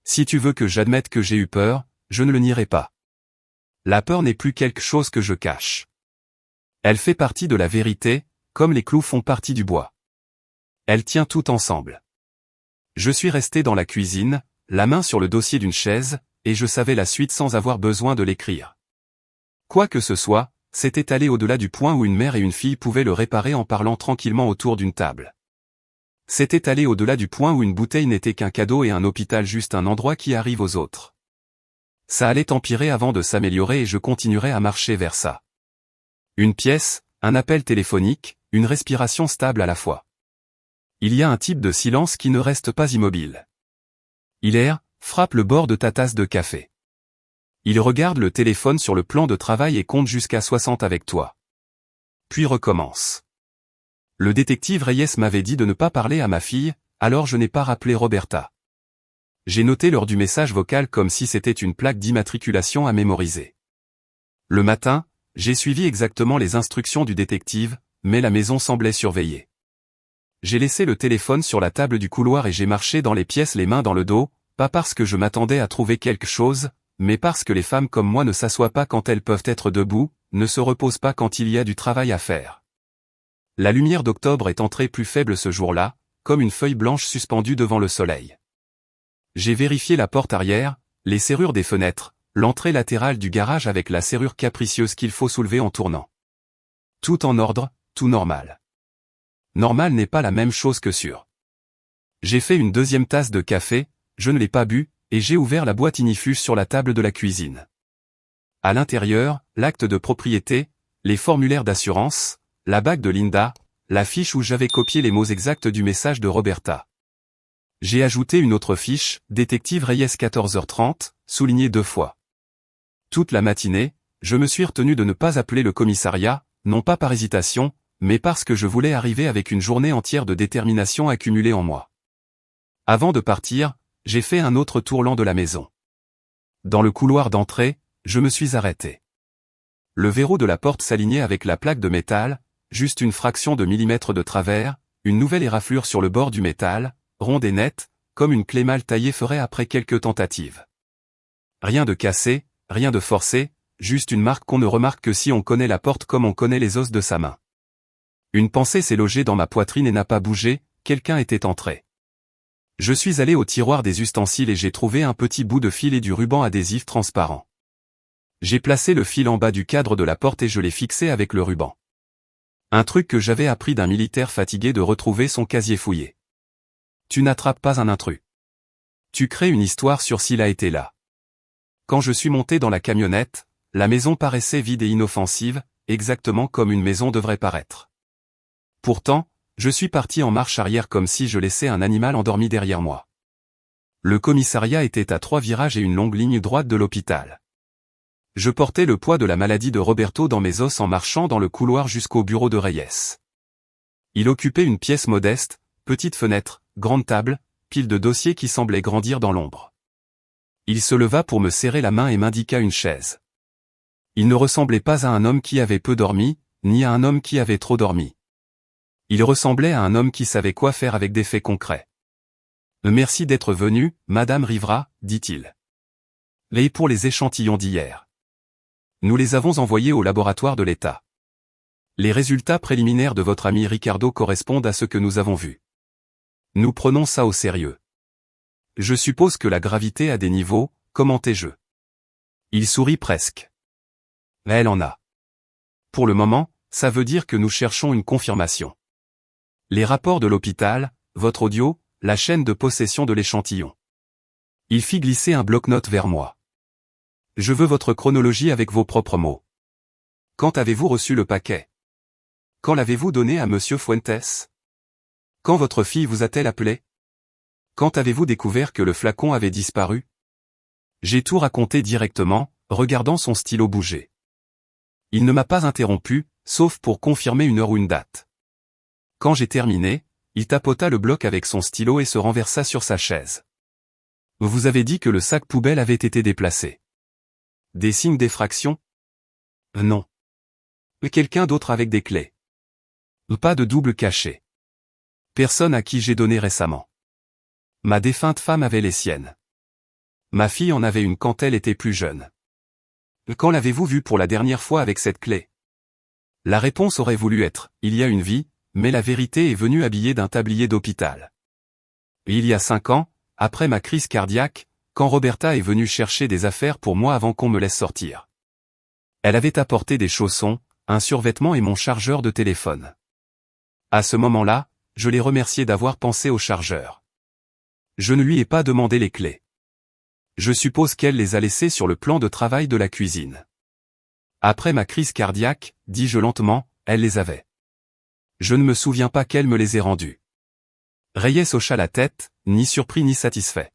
Si tu veux que j'admette que j'ai eu peur, je ne le nierai pas. La peur n'est plus quelque chose que je cache. Elle fait partie de la vérité, comme les clous font partie du bois. Elle tient tout ensemble. Je suis resté dans la cuisine, la main sur le dossier d'une chaise, et je savais la suite sans avoir besoin de l'écrire. Quoi que ce soit, c'était allé au-delà du point où une mère et une fille pouvaient le réparer en parlant tranquillement autour d'une table. C'était allé au-delà du point où une bouteille n'était qu'un cadeau et un hôpital juste un endroit qui arrive aux autres. Ça allait empirer avant de s'améliorer et je continuerais à marcher vers ça. Une pièce, un appel téléphonique, une respiration stable à la fois. Il y a un type de silence qui ne reste pas immobile. Il erre, frappe le bord de ta tasse de café. Il regarde le téléphone sur le plan de travail et compte jusqu'à 60 avec toi. Puis recommence. Le détective Reyes m'avait dit de ne pas parler à ma fille, alors je n'ai pas rappelé Roberta. J'ai noté l'heure du message vocal comme si c'était une plaque d'immatriculation à mémoriser. Le matin, j'ai suivi exactement les instructions du détective, mais la maison semblait surveillée. J'ai laissé le téléphone sur la table du couloir et j'ai marché dans les pièces les mains dans le dos, pas parce que je m'attendais à trouver quelque chose, mais parce que les femmes comme moi ne s'assoient pas quand elles peuvent être debout, ne se reposent pas quand il y a du travail à faire. La lumière d'octobre est entrée plus faible ce jour-là, comme une feuille blanche suspendue devant le soleil. J'ai vérifié la porte arrière, les serrures des fenêtres, l'entrée latérale du garage avec la serrure capricieuse qu'il faut soulever en tournant. Tout en ordre, tout normal. Normal n'est pas la même chose que sûr. J'ai fait une deuxième tasse de café, je ne l'ai pas bu, et j'ai ouvert la boîte ignifuge sur la table de la cuisine. À l'intérieur, l'acte de propriété, les formulaires d'assurance, la bague de Linda, la fiche où j'avais copié les mots exacts du message de Roberta. J'ai ajouté une autre fiche, détective Reyes 14h30, soulignée 2 fois. Toute la matinée, je me suis retenu de ne pas appeler le commissariat, non pas par hésitation, mais parce que je voulais arriver avec une journée entière de détermination accumulée en moi. Avant de partir, j'ai fait un autre tour lent de la maison. Dans le couloir d'entrée, je me suis arrêté. Le verrou de la porte s'alignait avec la plaque de métal, juste une fraction de millimètre de travers, une nouvelle éraflure sur le bord du métal, ronde et nette, comme une clé mal taillée ferait après quelques tentatives. Rien de cassé, rien de forcé, juste une marque qu'on ne remarque que si on connaît la porte comme on connaît les os de sa main. Une pensée s'est logée dans ma poitrine et n'a pas bougé, quelqu'un était entré. Je suis allé au tiroir des ustensiles et j'ai trouvé un petit bout de fil et du ruban adhésif transparent. J'ai placé le fil en bas du cadre de la porte et je l'ai fixé avec le ruban. Un truc que j'avais appris d'un militaire fatigué de retrouver son casier fouillé. Tu n'attrapes pas un intrus. Tu crées une histoire sur s'il a été là. Quand je suis monté dans la camionnette, la maison paraissait vide et inoffensive, exactement comme une maison devrait paraître. Pourtant, je suis parti en marche arrière comme si je laissais un animal endormi derrière moi. Le commissariat était à 3 virages et une longue ligne droite de l'hôpital. Je portais le poids de la maladie de Roberto dans mes os en marchant dans le couloir jusqu'au bureau de Reyes. Il occupait une pièce modeste, petite fenêtre, grande table, pile de dossiers qui semblaient grandir dans l'ombre. Il se leva pour me serrer la main et m'indiqua une chaise. Il ne ressemblait pas à un homme qui avait peu dormi, ni à un homme qui avait trop dormi. Il ressemblait à un homme qui savait quoi faire avec des faits concrets. « Merci d'être venu, Madame Rivera, dit-il. Et pour les échantillons d'hier. Nous les avons envoyés au laboratoire de l'État. Les résultats préliminaires de votre ami Ricardo correspondent à ce que nous avons vu. Nous prenons ça au sérieux. Je suppose que la gravité a des niveaux, commentai-je. Il sourit presque. Elle en a. Pour le moment, ça veut dire que nous cherchons une confirmation. Les rapports de l'hôpital, votre audio, la chaîne de possession de l'échantillon. Il fit glisser un bloc-notes vers moi. Je veux votre chronologie avec vos propres mots. Quand avez-vous reçu le paquet? Quand l'avez-vous donné à Monsieur Fuentes? Quand votre fille vous a-t-elle appelé? Quand avez-vous découvert que le flacon avait disparu? J'ai tout raconté directement, regardant son stylo bouger. Il ne m'a pas interrompu, sauf pour confirmer une heure ou une date. Quand j'ai terminé, il tapota le bloc avec son stylo et se renversa sur sa chaise. Vous avez dit que le sac poubelle avait été déplacé. Des signes d'effraction? Non. Quelqu'un d'autre avec des clés? Pas de double cachet. Personne à qui j'ai donné récemment. Ma défunte femme avait les siennes. Ma fille en avait une quand elle était plus jeune. Quand l'avez-vous vue pour la dernière fois avec cette clé? La réponse aurait voulu être « il y a une vie », mais la vérité est venue habillée d'un tablier d'hôpital. Il y a 5 ans, après ma crise cardiaque, quand Roberta est venue chercher des affaires pour moi avant qu'on me laisse sortir. Elle avait apporté des chaussons, un survêtement et mon chargeur de téléphone. À ce moment-là, je l'ai remerciée d'avoir pensé au chargeur. Je ne lui ai pas demandé les clés. Je suppose qu'elle les a laissées sur le plan de travail de la cuisine. Après ma crise cardiaque, dis-je lentement, elle les avait. Je ne me souviens pas qu'elle me les ait rendues. Reyes hocha la tête, ni surpris ni satisfait.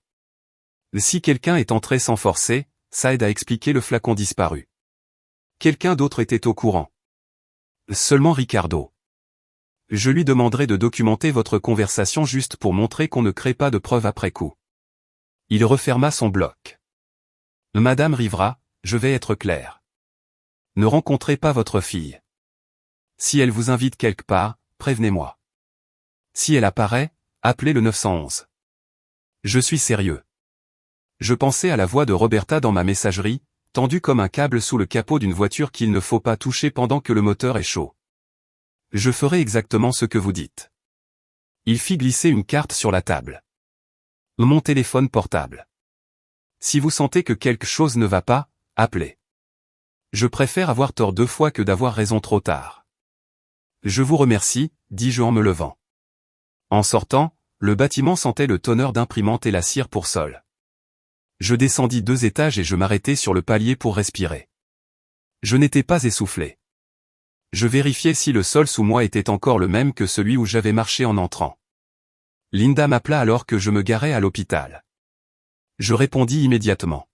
Si quelqu'un est entré sans forcer, ça aide à expliquer le flacon disparu. Quelqu'un d'autre était au courant. Seulement Ricardo. Je lui demanderai de documenter votre conversation juste pour montrer qu'on ne crée pas de preuves après coup. Il referma son bloc. Madame Rivera, je vais être clair. Ne rencontrez pas votre fille. Si elle vous invite quelque part, prévenez-moi. Si elle apparaît, appelez le 911. Je suis sérieux. Je pensais à la voix de Roberta dans ma messagerie, tendue comme un câble sous le capot d'une voiture qu'il ne faut pas toucher pendant que le moteur est chaud. Je ferai exactement ce que vous dites. Il fit glisser une carte sur la table. Mon téléphone portable. Si vous sentez que quelque chose ne va pas, appelez. Je préfère avoir tort 2 fois que d'avoir raison trop tard. Je vous remercie, dis-je en me levant. En sortant, le bâtiment sentait le tonneur d'imprimante et la cire pour sol. Je descendis 2 étages et je m'arrêtai sur le palier pour respirer. Je n'étais pas essoufflé. Je vérifiai si le sol sous moi était encore le même que celui où j'avais marché en entrant. Linda m'appela alors que je me garais à l'hôpital. Je répondis immédiatement.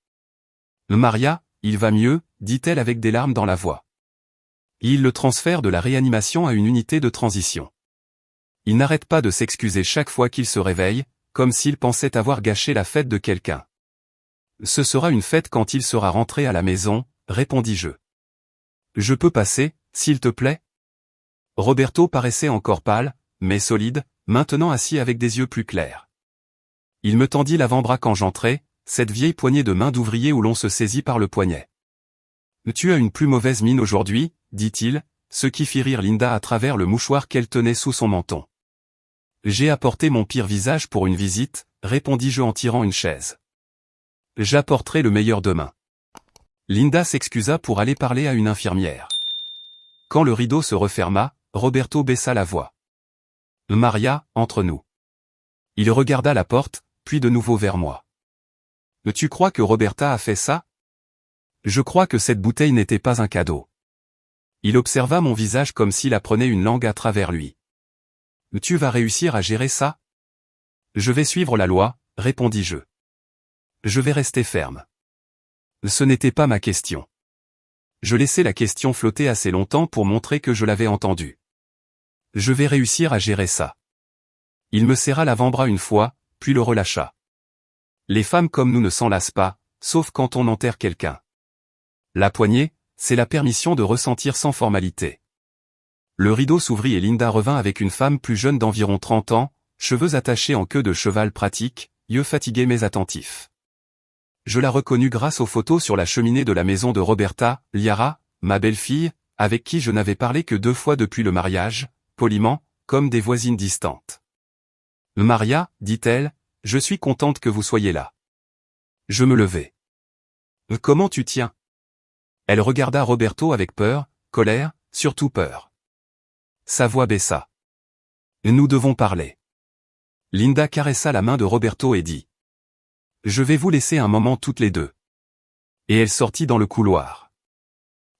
Maria, il va mieux, dit-elle avec des larmes dans la voix. Il le transfère de la réanimation à une unité de transition. Il n'arrête pas de s'excuser chaque fois qu'il se réveille, comme s'il pensait avoir gâché la fête de quelqu'un. Ce sera une fête quand il sera rentré à la maison, répondis-je. Je peux passer, s'il te plaît? Roberto paraissait encore pâle, mais solide, maintenant assis avec des yeux plus clairs. Il me tendit l'avant-bras quand j'entrai, cette vieille poignée de main d'ouvrier où l'on se saisit par le poignet. Tu as une plus mauvaise mine aujourd'hui, dit-il, ce qui fit rire Linda à travers le mouchoir qu'elle tenait sous son menton. J'ai apporté mon pire visage pour une visite, répondis-je en tirant une chaise. J'apporterai le meilleur demain. Linda s'excusa pour aller parler à une infirmière. Quand le rideau se referma, Roberto baissa la voix. Maria, entre nous. Il regarda la porte, puis de nouveau vers moi. Tu crois que Roberta a fait ça? Je crois que cette bouteille n'était pas un cadeau. Il observa mon visage comme s'il apprenait une langue à travers lui. Tu vas réussir à gérer ça? Je vais suivre la loi, répondis-je. Je vais rester ferme. Ce n'était pas ma question. Je laissai la question flotter assez longtemps pour montrer que je l'avais entendue. Je vais réussir à gérer ça. Il me serra l'avant-bras une fois, puis le relâcha. Les femmes comme nous ne s'en lassent pas, sauf quand on enterre quelqu'un. La poignée, c'est la permission de ressentir sans formalité. Le rideau s'ouvrit et Linda revint avec une femme plus jeune d'environ 30 ans, cheveux attachés en queue de cheval pratique, yeux fatigués mais attentifs. Je la reconnus grâce aux photos sur la cheminée de la maison de Roberta, Liara, ma belle-fille, avec qui je n'avais parlé que 2 fois depuis le mariage, poliment, comme des voisines distantes. « Maria, dit-elle, je suis contente que vous soyez là. » Je me levai. « Comment tu tiens ?» Elle regarda Roberto avec peur, colère, surtout peur. Sa voix baissa. « Nous devons parler. » Linda caressa la main de Roberto et dit. « Je vais vous laisser un moment toutes les deux. » Et elle sortit dans le couloir.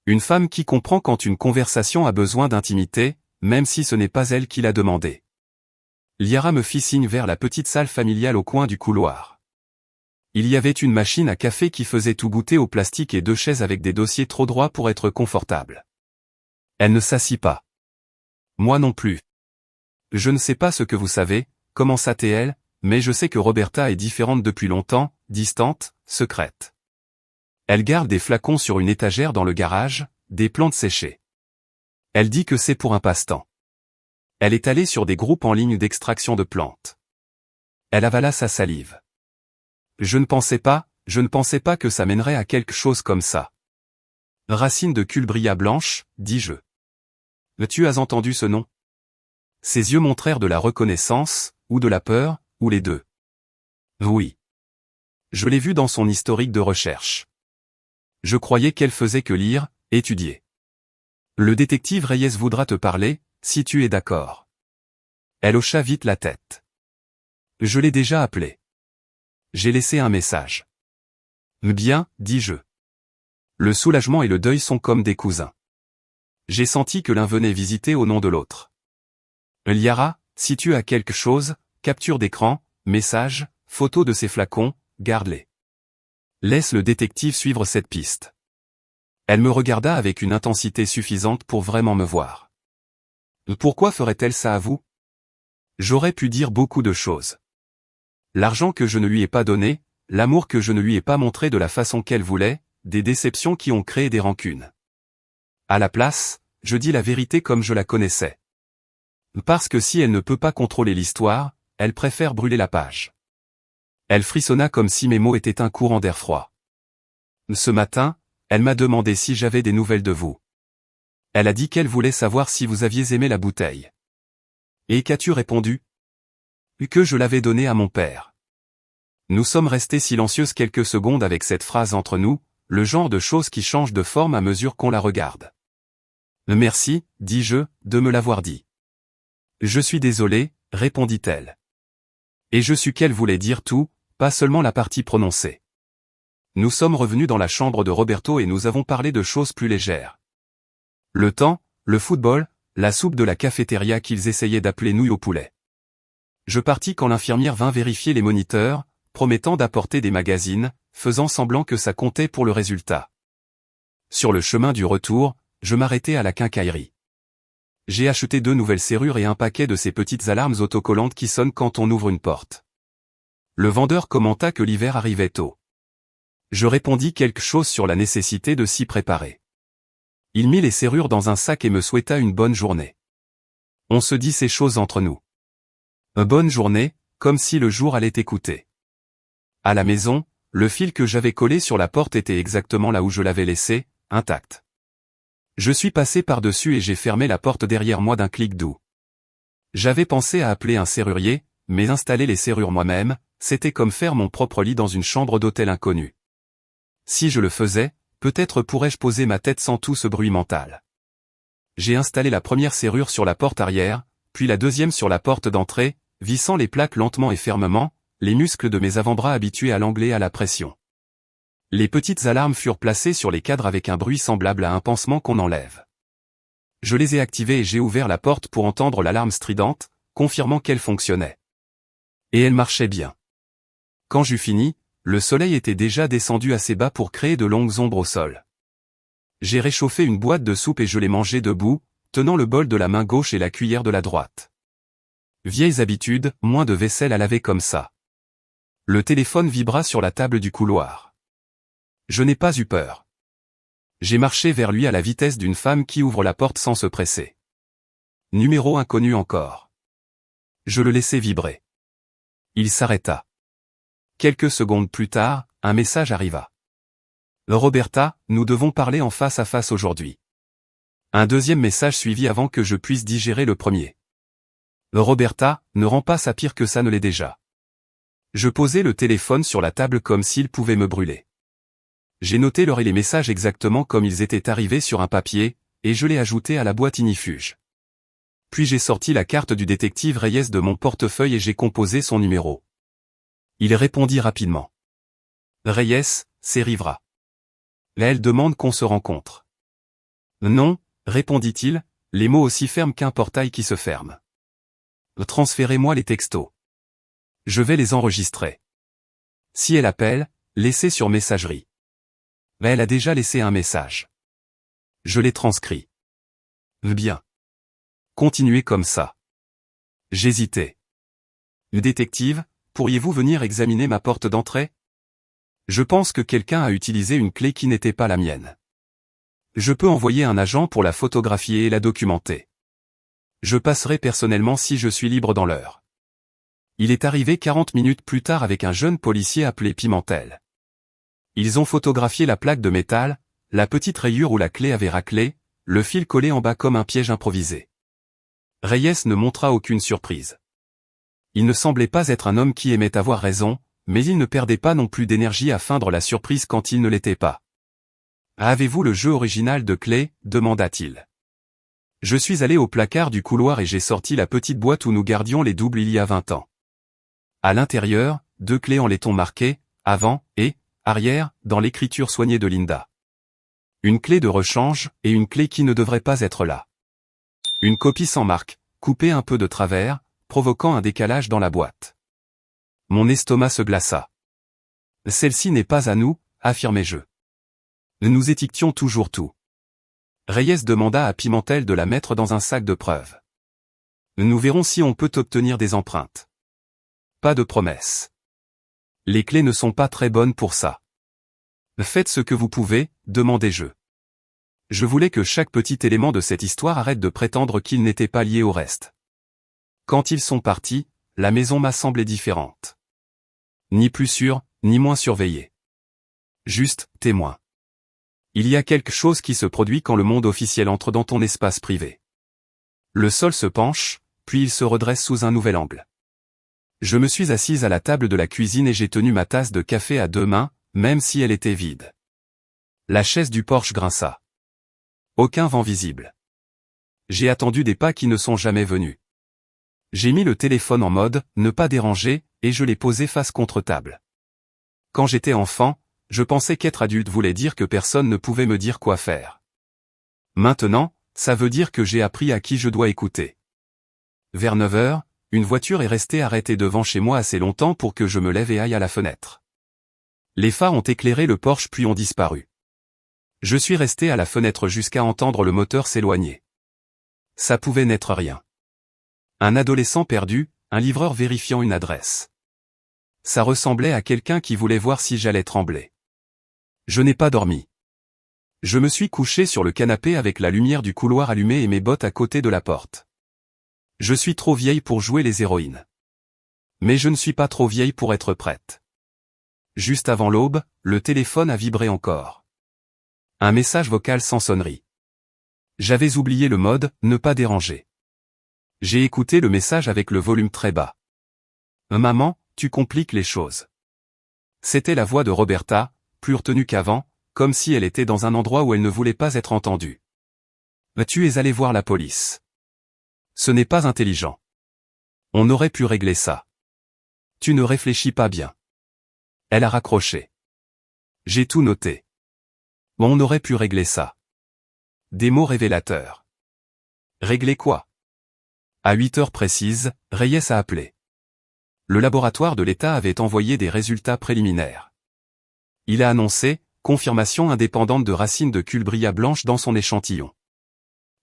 Une femme qui comprend quand une conversation a besoin d'intimité, même si ce n'est pas elle qui l'a demandé. Liara me fit signe vers la petite salle familiale au coin du couloir. Il y avait une machine à café qui faisait tout goûter au plastique et 2 chaises avec des dossiers trop droits pour être confortables. Elle ne s'assit pas. Moi non plus. Je ne sais pas ce que vous savez, commença-t-elle, mais je sais que Roberta est différente depuis longtemps, distante, secrète. Elle garde des flacons sur une étagère dans le garage, des plantes séchées. Elle dit que c'est pour un passe-temps. Elle est allée sur des groupes en ligne d'extraction de plantes. Elle avala sa salive. Je ne pensais pas que ça mènerait à quelque chose comme ça. Racine de culbria blanche, dis-je. Tu as entendu ce nom? Ses yeux montrèrent de la reconnaissance, ou de la peur, ou les deux. Oui. Je l'ai vu dans son historique de recherche. Je croyais qu'elle faisait que lire, étudier. Le détective Reyes voudra te parler, si tu es d'accord. Elle hocha vite la tête. Je l'ai déjà appelé. J'ai laissé un message. Bien, dis-je. Le soulagement et le deuil sont comme des cousins. J'ai senti que l'un venait visiter au nom de l'autre. Liara, si tu as quelque chose, capture d'écran, message, photo de ces flacons, garde-les. Laisse le détective suivre cette piste. Elle me regarda avec une intensité suffisante pour vraiment me voir. Pourquoi ferait-elle ça à vous? J'aurais pu dire beaucoup de choses. L'argent que je ne lui ai pas donné, l'amour que je ne lui ai pas montré de la façon qu'elle voulait, des déceptions qui ont créé des rancunes. À la place, je dis la vérité comme je la connaissais. Parce que si elle ne peut pas contrôler l'histoire, elle préfère brûler la page. Elle frissonna comme si mes mots étaient un courant d'air froid. Ce matin, elle m'a demandé si j'avais des nouvelles de vous. Elle a dit qu'elle voulait savoir si vous aviez aimé la bouteille. Et qu'as-tu répondu? Que je l'avais donnée à mon père. Nous sommes restés silencieuses quelques secondes avec cette phrase entre nous, le genre de chose qui change de forme à mesure qu'on la regarde. Merci, dis-je, de me l'avoir dit. Je suis désolé, répondit-elle. Et je sus qu'elle voulait dire tout, pas seulement la partie prononcée. Nous sommes revenus dans la chambre de Roberto et nous avons parlé de choses plus légères. Le temps, le football, la soupe de la cafétéria qu'ils essayaient d'appeler nouilles au poulet. Je partis quand l'infirmière vint vérifier les moniteurs, promettant d'apporter des magazines, faisant semblant que ça comptait pour le résultat. Sur le chemin du retour, je m'arrêtai à la quincaillerie. J'ai acheté 2 nouvelles serrures et un paquet de ces petites alarmes autocollantes qui sonnent quand on ouvre une porte. Le vendeur commenta que l'hiver arrivait tôt. Je répondis quelque chose sur la nécessité de s'y préparer. Il mit les serrures dans un sac et me souhaita une bonne journée. On se dit ces choses entre nous. Une bonne journée, comme si le jour allait écouter. À la maison, le fil que j'avais collé sur la porte était exactement là où je l'avais laissé, intact. Je suis passé par-dessus et j'ai fermé la porte derrière moi d'un clic doux. J'avais pensé à appeler un serrurier, mais installer les serrures moi-même, c'était comme faire mon propre lit dans une chambre d'hôtel inconnue. Si je le faisais, peut-être pourrais-je poser ma tête sans tout ce bruit mental. J'ai installé la première serrure sur la porte arrière, puis la deuxième sur la porte d'entrée, vissant les plaques lentement et fermement, les muscles de mes avant-bras habitués à l'angle et à la pression. Les petites alarmes furent placées sur les cadres avec un bruit semblable à un pansement qu'on enlève. Je les ai activées et j'ai ouvert la porte pour entendre l'alarme stridente, confirmant qu'elle fonctionnait. Et elle marchait bien. Quand j'eus fini, le soleil était déjà descendu assez bas pour créer de longues ombres au sol. J'ai réchauffé une boîte de soupe et je l'ai mangée debout, tenant le bol de la main gauche et la cuillère de la droite. Vieilles habitudes, moins de vaisselle à laver comme ça. Le téléphone vibra sur la table du couloir. Je n'ai pas eu peur. J'ai marché vers lui à la vitesse d'une femme qui ouvre la porte sans se presser. Numéro inconnu encore. Je le laissai vibrer. Il s'arrêta. Quelques secondes plus tard, un message arriva. Roberta, nous devons parler en face à face aujourd'hui. Un deuxième message suivit avant que je puisse digérer le premier. Roberta, ne rends pas ça pire que ça ne l'est déjà. Je posai le téléphone sur la table comme s'il pouvait me brûler. J'ai noté l'heure et les messages exactement comme ils étaient arrivés sur un papier, et je l'ai ajouté à la boîte ignifuge. Puis j'ai sorti la carte du détective Reyes de mon portefeuille et j'ai composé son numéro. Il répondit rapidement. Reyes, c'est Rivera. Là, elle demande qu'on se rencontre. Non, répondit-il, les mots aussi fermes qu'un portail qui se ferme. Transférez-moi les textos. Je vais les enregistrer. Si elle appelle, laissez sur messagerie. Mais elle a déjà laissé un message. Je l'ai transcrit. Bien. Continuez comme ça. J'hésitais. Détective, pourriez-vous venir examiner ma porte d'entrée? Je pense que quelqu'un a utilisé une clé qui n'était pas la mienne. Je peux envoyer un agent pour la photographier et la documenter. Je passerai personnellement si je suis libre dans l'heure. Il est arrivé 40 minutes plus tard avec un jeune policier appelé Pimentel. Ils ont photographié la plaque de métal, la petite rayure où la clé avait raclé, le fil collé en bas comme un piège improvisé. Reyes ne montra aucune surprise. Il ne semblait pas être un homme qui aimait avoir raison, mais il ne perdait pas non plus d'énergie à feindre la surprise quand il ne l'était pas. « Avez-vous le jeu original de clés ?» demanda-t-il. Je suis allé au placard du couloir et j'ai sorti la petite boîte où nous gardions les doubles il y a 20 ans. À l'intérieur, 2 clés en laiton marquées, avant et arrière, dans l'écriture soignée de Linda. Une clé de rechange et une clé qui ne devrait pas être là. Une copie sans marque, coupée un peu de travers, provoquant un décalage dans la boîte. Mon estomac se glaça. Celle-ci n'est pas à nous, affirmai-je. Nous étiquetions toujours tout. Reyes demanda à Pimentel de la mettre dans un sac de preuves. Nous verrons si on peut obtenir des empreintes. Pas de promesse. Les clés ne sont pas très bonnes pour ça. Faites ce que vous pouvez, demandai-je. Je voulais que chaque petit élément de cette histoire arrête de prétendre qu'il n'était pas lié au reste. Quand ils sont partis, la maison m'a semblé différente. Ni plus sûre, ni moins surveillée. Juste, témoin. Il y a quelque chose qui se produit quand le monde officiel entre dans ton espace privé. Le sol se penche, puis il se redresse sous un nouvel angle. Je me suis assise à la table de la cuisine et j'ai tenu ma tasse de café à 2 mains, même si elle était vide. La chaise du porche grinça. Aucun vent visible. J'ai attendu des pas qui ne sont jamais venus. J'ai mis le téléphone en mode « ne pas déranger » et je l'ai posé face contre table. Quand j'étais enfant, je pensais qu'être adulte voulait dire que personne ne pouvait me dire quoi faire. Maintenant, ça veut dire que j'ai appris à qui je dois écouter. Vers 9 heures, une voiture est restée arrêtée devant chez moi assez longtemps pour que je me lève et aille à la fenêtre. Les phares ont éclairé le porche puis ont disparu. Je suis resté à la fenêtre jusqu'à entendre le moteur s'éloigner. Ça pouvait n'être rien. Un adolescent perdu, un livreur vérifiant une adresse. Ça ressemblait à quelqu'un qui voulait voir si j'allais trembler. Je n'ai pas dormi. Je me suis couché sur le canapé avec la lumière du couloir allumée et mes bottes à côté de la porte. Je suis trop vieille pour jouer les héroïnes. Mais je ne suis pas trop vieille pour être prête. Juste avant l'aube, le téléphone a vibré encore. Un message vocal sans sonnerie. J'avais oublié le mode « ne pas déranger ». J'ai écouté le message avec le volume très bas. « Maman, tu compliques les choses. » C'était la voix de Roberta, plus retenue qu'avant, comme si elle était dans un endroit où elle ne voulait pas être entendue. « Tu es allé voir la police. » Ce n'est pas intelligent. On aurait pu régler ça. Tu ne réfléchis pas bien. Elle a raccroché. J'ai tout noté. On aurait pu régler ça. Des mots révélateurs. Régler quoi? À 8 heures précises, Reyes a appelé. Le laboratoire de l'État avait envoyé des résultats préliminaires. Il a annoncé, confirmation indépendante de racines de culbria blanche dans son échantillon.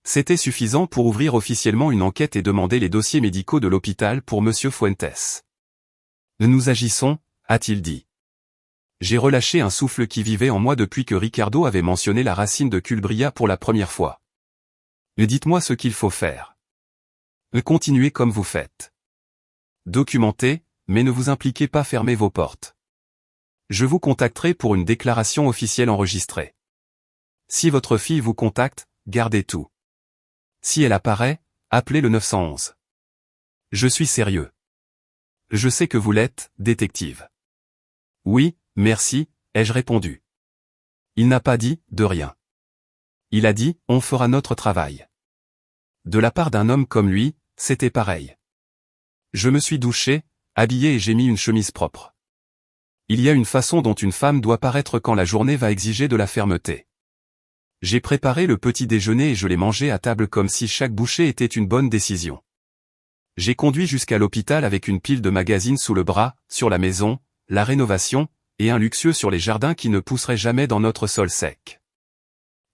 C'était suffisant pour ouvrir officiellement une enquête et demander les dossiers médicaux de l'hôpital pour Monsieur Fuentes. Nous agissons, a-t-il dit. J'ai relâché un souffle qui vivait en moi depuis que Ricardo avait mentionné la racine de culbria pour la première fois. Dites-moi ce qu'il faut faire. Continuez comme vous faites. Documentez, mais ne vous impliquez pas, fermez vos portes. Je vous contacterai pour une déclaration officielle enregistrée. Si votre fille vous contacte, gardez tout. Si elle apparaît, appelez le 911. Je suis sérieux. Je sais que vous l'êtes, détective. Oui, merci, ai-je répondu. Il n'a pas dit, de rien. Il a dit, on fera notre travail. De la part d'un homme comme lui, c'était pareil. Je me suis douché, habillé et j'ai mis une chemise propre. Il y a une façon dont une femme doit paraître quand la journée va exiger de la fermeté. J'ai préparé le petit déjeuner et je l'ai mangé à table comme si chaque bouchée était une bonne décision. J'ai conduit jusqu'à l'hôpital avec une pile de magazines sous le bras, sur la maison, la rénovation, et un luxueux sur les jardins qui ne pousserait jamais dans notre sol sec.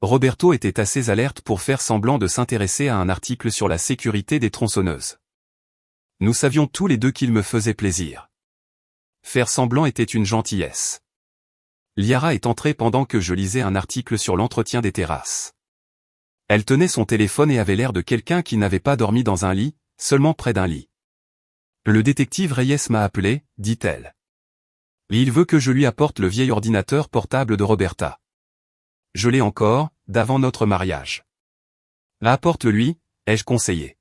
Roberto était assez alerte pour faire semblant de s'intéresser à un article sur la sécurité des tronçonneuses. Nous savions tous les deux qu'il me faisait plaisir. Faire semblant était une gentillesse. Liara est entrée pendant que je lisais un article sur l'entretien des terrasses. Elle tenait son téléphone et avait l'air de quelqu'un qui n'avait pas dormi dans un lit, seulement près d'un lit. Le détective Reyes m'a appelé, dit-elle. Il veut que je lui apporte le vieil ordinateur portable de Roberta. Je l'ai encore, d'avant notre mariage. Apporte-le-lui, ai-je conseillé.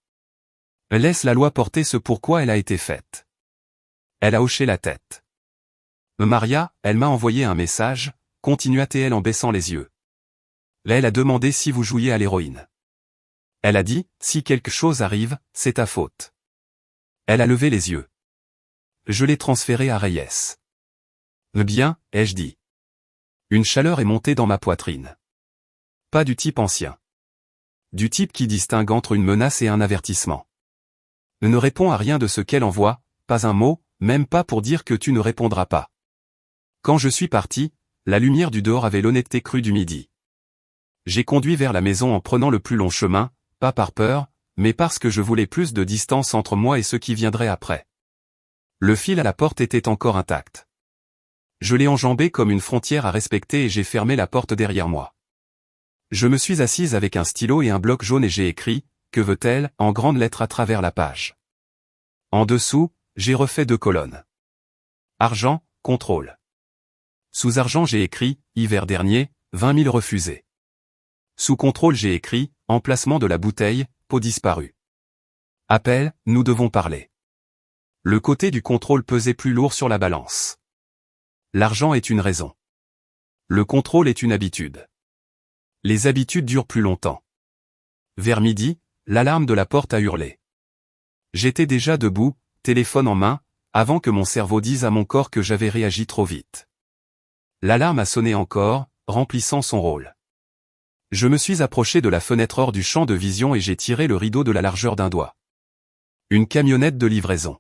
Laisse la loi porter ce pourquoi elle a été faite. Elle a hoché la tête. Maria, elle m'a envoyé un message, continua-t-elle en baissant les yeux. Elle a demandé si vous jouiez à l'héroïne. Elle a dit, si quelque chose arrive, c'est ta faute. Elle a levé les yeux. Je l'ai transféré à Reyes. Bien, ai-je dit. Une chaleur est montée dans ma poitrine. Pas du type ancien. Du type qui distingue entre une menace et un avertissement. Ne répond à rien de ce qu'elle envoie, pas un mot, même pas pour dire que tu ne répondras pas. Quand je suis parti, la lumière du dehors avait l'honnêteté crue du midi. J'ai conduit vers la maison en prenant le plus long chemin, pas par peur, mais parce que je voulais plus de distance entre moi et ceux qui viendraient après. Le fil à la porte était encore intact. Je l'ai enjambé comme une frontière à respecter et j'ai fermé la porte derrière moi. Je me suis assise avec un stylo et un bloc jaune et j'ai écrit, que veut-elle, en grandes lettres à travers la page. En dessous, j'ai refait 2 colonnes. Argent, contrôle. Sous argent j'ai écrit, hiver dernier, 20 000 refusés. Sous contrôle j'ai écrit, emplacement de la bouteille, peau disparue. Appel, nous devons parler. Le côté du contrôle pesait plus lourd sur la balance. L'argent est une raison. Le contrôle est une habitude. Les habitudes durent plus longtemps. Vers midi, l'alarme de la porte a hurlé. J'étais déjà debout, téléphone en main, avant que mon cerveau dise à mon corps que j'avais réagi trop vite. L'alarme a sonné encore, remplissant son rôle. Je me suis approché de la fenêtre hors du champ de vision et j'ai tiré le rideau de la largeur d'un doigt. Une camionnette de livraison.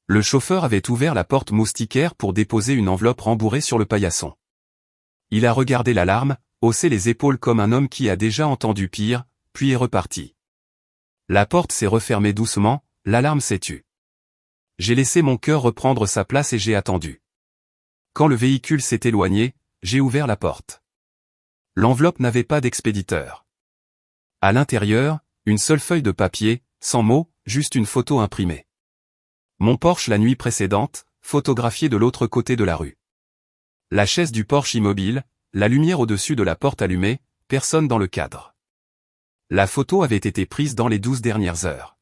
Le chauffeur avait ouvert la porte moustiquaire pour déposer une enveloppe rembourrée sur le paillasson. Il a regardé l'alarme, haussé les épaules comme un homme qui a déjà entendu pire, puis est reparti. La porte s'est refermée doucement, l'alarme s'est tue. J'ai laissé mon cœur reprendre sa place et j'ai attendu. Quand le véhicule s'est éloigné, j'ai ouvert la porte. L'enveloppe n'avait pas d'expéditeur. À l'intérieur, une seule feuille de papier, sans mots, juste une photo imprimée. Mon Porsche la nuit précédente, photographié de l'autre côté de la rue. La chaise du Porsche immobile, la lumière au-dessus de la porte allumée, personne dans le cadre. La photo avait été prise dans les 12 dernières heures.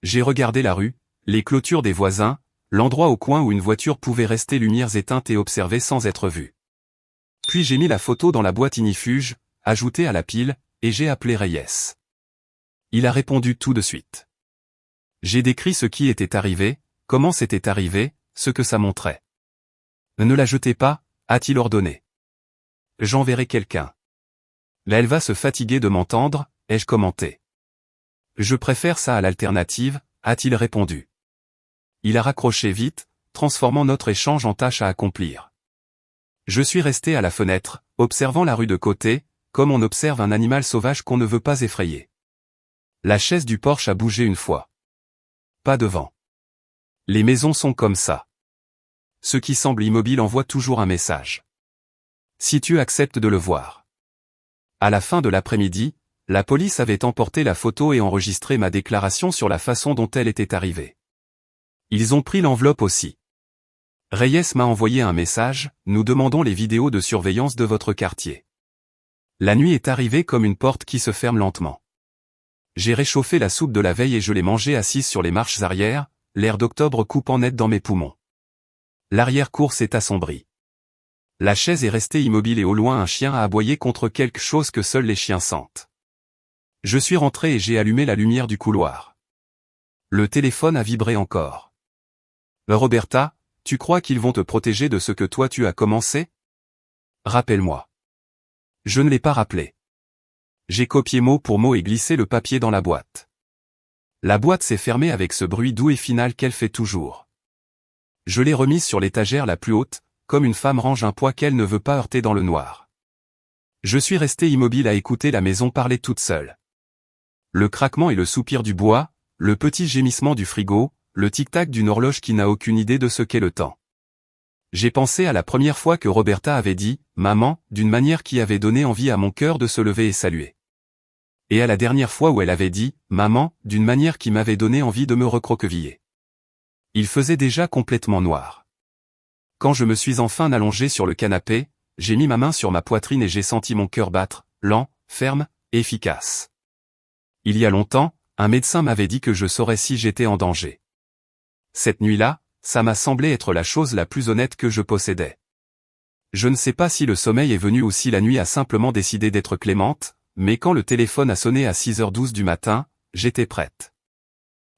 J'ai regardé la rue, les clôtures des voisins, l'endroit au coin où une voiture pouvait rester lumières éteintes et observer sans être vue. Puis j'ai mis la photo dans la boîte ignifuge, ajoutée à la pile, et j'ai appelé Reyes. Il a répondu tout de suite. J'ai décrit ce qui était arrivé, comment c'était arrivé, ce que ça montrait. Ne la jetez pas, a-t-il ordonné. J'enverrai quelqu'un. Là elle va se fatiguer de m'entendre, ai-je commenté. Je préfère ça à l'alternative, a-t-il répondu. Il a raccroché vite, transformant notre échange en tâche à accomplir. Je suis resté à la fenêtre, observant la rue de côté, comme on observe un animal sauvage qu'on ne veut pas effrayer. La chaise du Porsche a bougé une fois. Pas de vent. Les maisons sont comme ça. Ce qui semble immobile envoie toujours un message. Si tu acceptes de le voir. À la fin de l'après-midi, la police avait emporté la photo et enregistré ma déclaration sur la façon dont elle était arrivée. Ils ont pris l'enveloppe aussi. Reyes m'a envoyé un message, nous demandons les vidéos de surveillance de votre quartier. La nuit est arrivée comme une porte qui se ferme lentement. J'ai réchauffé la soupe de la veille et je l'ai mangée assise sur les marches arrière, l'air d'octobre coupant net dans mes poumons. L'arrière-cour s'est assombrie. La chaise est restée immobile et au loin un chien a aboyé contre quelque chose que seuls les chiens sentent. Je suis rentré et j'ai allumé la lumière du couloir. Le téléphone a vibré encore. Roberta, tu crois qu'ils vont te protéger de ce que toi tu as commencé? Rappelle-moi. Je ne l'ai pas rappelé. J'ai copié mot pour mot et glissé le papier dans la boîte. La boîte s'est fermée avec ce bruit doux et final qu'elle fait toujours. Je l'ai remise sur l'étagère la plus haute, comme une femme range un poids qu'elle ne veut pas heurter dans le noir. Je suis resté immobile à écouter la maison parler toute seule. Le craquement et le soupir du bois, le petit gémissement du frigo, le tic-tac d'une horloge qui n'a aucune idée de ce qu'est le temps. J'ai pensé à la première fois que Roberta avait dit « Maman » d'une manière qui avait donné envie à mon cœur de se lever et saluer. Et à la dernière fois où elle avait dit « Maman » d'une manière qui m'avait donné envie de me recroqueviller. Il faisait déjà complètement noir. Quand je me suis enfin allongé sur le canapé, j'ai mis ma main sur ma poitrine et j'ai senti mon cœur battre, lent, ferme, efficace. Il y a longtemps, un médecin m'avait dit que je saurais si j'étais en danger. Cette nuit-là, ça m'a semblé être la chose la plus honnête que je possédais. Je ne sais pas si le sommeil est venu ou si la nuit a simplement décidé d'être clémente, mais quand le téléphone a sonné à 6h12 du matin, j'étais prête.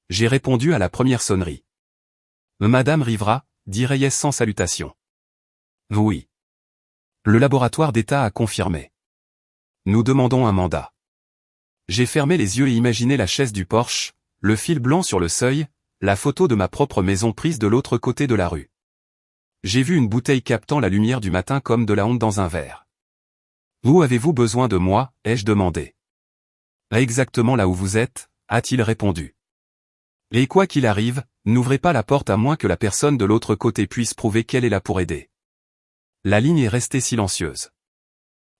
J'ai répondu à la première sonnerie. Madame Rivera, dit Reyes sans salutation. Oui. Le laboratoire d'État a confirmé. Nous demandons un mandat. J'ai fermé les yeux et imaginé la chaise du Porsche, le fil blanc sur le seuil, la photo de ma propre maison prise de l'autre côté de la rue. J'ai vu une bouteille captant la lumière du matin comme de la honte dans un verre. Où avez-vous besoin de moi, ai-je demandé. Exactement là où vous êtes, a-t-il répondu. Et quoi qu'il arrive, n'ouvrez pas la porte à moins que la personne de l'autre côté puisse prouver qu'elle est là pour aider. La ligne est restée silencieuse.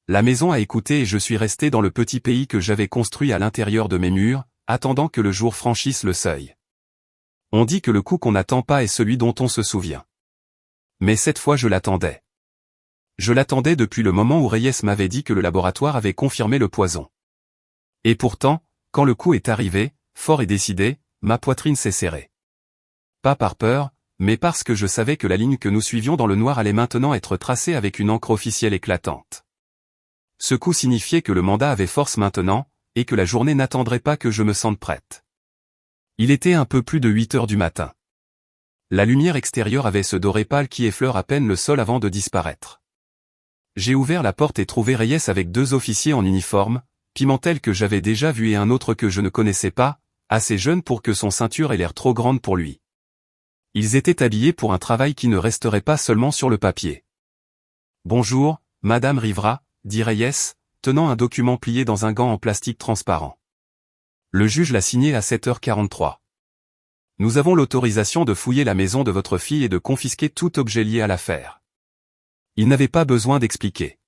La maison a écouté et je suis resté dans le petit pays que j'avais construit à l'intérieur de mes murs, attendant que le jour franchisse le seuil. On dit que le coup qu'on n'attend pas est celui dont on se souvient. Mais cette fois je l'attendais. Je l'attendais depuis le moment où Reyes m'avait dit que le laboratoire avait confirmé le poison. Et pourtant, quand le coup est arrivé, fort et décidé, ma poitrine s'est serrée. Pas par peur, mais parce que je savais que la ligne que nous suivions dans le noir allait maintenant être tracée avec une encre officielle éclatante. Ce coup signifiait que le mandat avait force maintenant, et que la journée n'attendrait pas que je me sente prête. Il était un peu plus de 8h du matin. La lumière extérieure avait ce doré pâle qui effleure à peine le sol avant de disparaître. J'ai ouvert la porte et trouvé Reyes avec 2 officiers en uniforme, Pimentel que j'avais déjà vu et un autre que je ne connaissais pas, assez jeune pour que son ceinture ait l'air trop grande pour lui. Ils étaient habillés pour un travail qui ne resterait pas seulement sur le papier. « Bonjour, Madame Rivera », dit Reyes, tenant un document plié dans un gant en plastique transparent. Le juge l'a signé à 7h43. Nous avons l'autorisation de fouiller la maison de votre fille et de confisquer tout objet lié à l'affaire. Il n'avait pas besoin d'expliquer.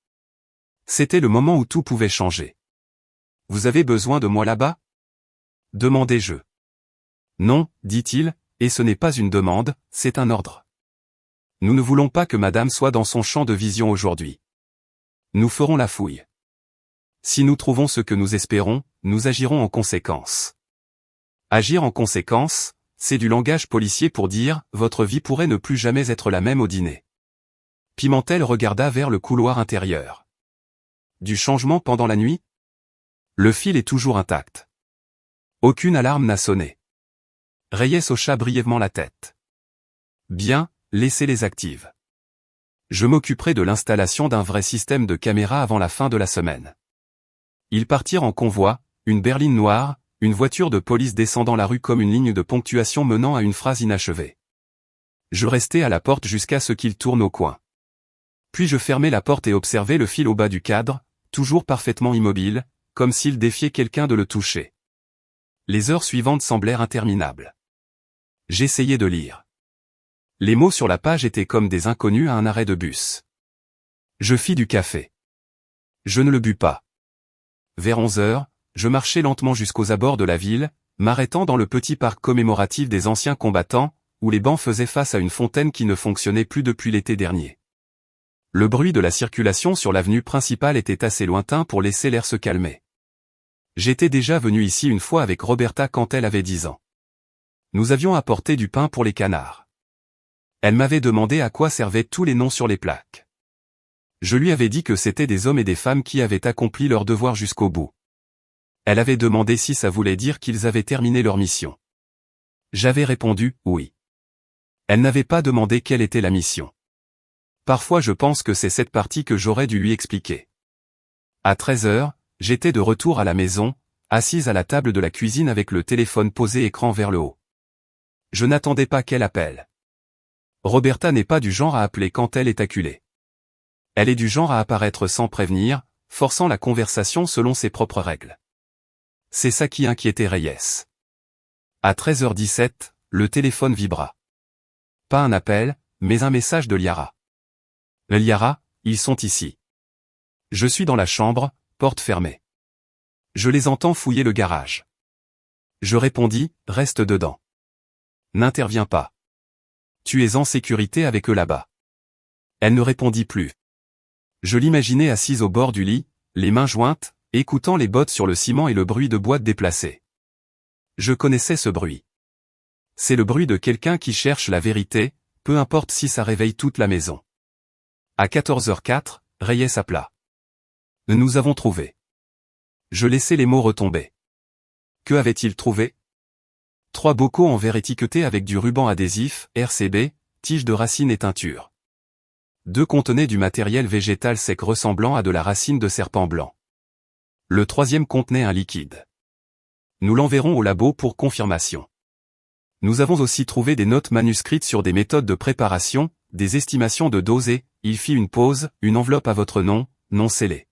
C'était le moment où tout pouvait changer. Vous avez besoin de moi là-bas? Demandai-je. Non, dit-il, et ce n'est pas une demande, c'est un ordre. Nous ne voulons pas que madame soit dans son champ de vision aujourd'hui. Nous ferons la fouille. Si nous trouvons ce que nous espérons, nous agirons en conséquence. Agir en conséquence, c'est du langage policier pour dire « votre vie pourrait ne plus jamais être la même au dîner ». Pimentel regarda vers le couloir intérieur. Du changement pendant la nuit? Le fil est toujours intact. Aucune alarme n'a sonné. Reyes hocha brièvement la tête. Bien, laissez-les actives. Je m'occuperai de l'installation d'un vrai système de caméra avant la fin de la semaine. Ils partirent en convoi, une berline noire, une voiture de police descendant la rue comme une ligne de ponctuation menant à une phrase inachevée. Je restai à la porte jusqu'à ce qu'il tourne au coin. Puis je fermai la porte et observai le fil au bas du cadre, toujours parfaitement immobile, comme s'il défiait quelqu'un de le toucher. Les heures suivantes semblèrent interminables. J'essayai de lire. Les mots sur la page étaient comme des inconnus à un arrêt de bus. Je fis du café. Je ne le bus pas. Vers 11 heures, je marchai lentement jusqu'aux abords de la ville, m'arrêtant dans le petit parc commémoratif des anciens combattants, où les bancs faisaient face à une fontaine qui ne fonctionnait plus depuis l'été dernier. Le bruit de la circulation sur l'avenue principale était assez lointain pour laisser l'air se calmer. J'étais déjà venu ici une fois avec Roberta quand elle avait 10 ans. Nous avions apporté du pain pour les canards. Elle m'avait demandé à quoi servaient tous les noms sur les plaques. Je lui avais dit que c'étaient des hommes et des femmes qui avaient accompli leur devoir jusqu'au bout. Elle avait demandé si ça voulait dire qu'ils avaient terminé leur mission. J'avais répondu « oui ». Elle n'avait pas demandé quelle était la mission. Parfois je pense que c'est cette partie que j'aurais dû lui expliquer. À 13 heures, j'étais de retour à la maison, assise à la table de la cuisine avec le téléphone posé écran vers le haut. Je n'attendais pas qu'elle appelle. Roberta n'est pas du genre à appeler quand elle est acculée. Elle est du genre à apparaître sans prévenir, forçant la conversation selon ses propres règles. C'est ça qui inquiétait Reyes. À 13h17, le téléphone vibra. Pas un appel, mais un message de Liara. Liara, ils sont ici. Je suis dans la chambre, porte fermée. Je les entends fouiller le garage. Je répondis, reste dedans. N'interviens pas. Tu es en sécurité avec eux là-bas. Elle ne répondit plus. Je l'imaginais assise au bord du lit, les mains jointes, écoutant les bottes sur le ciment et le bruit de boîtes déplacées. Je connaissais ce bruit. C'est le bruit de quelqu'un qui cherche la vérité, peu importe si ça réveille toute la maison. À 14h04, Reyes appela. Nous avons trouvé. Je laissai les mots retomber. Que avait-il trouvé? 3 bocaux en verre étiquetés avec du ruban adhésif, RCB, tiges de racines et teinture. 2 contenaient du matériel végétal sec ressemblant à de la racine de serpent blanc. Le 3e contenait un liquide. Nous l'enverrons au labo pour confirmation. Nous avons aussi trouvé des notes manuscrites sur des méthodes de préparation, des estimations de doses et, il fit une pause, une enveloppe à votre nom, non scellée.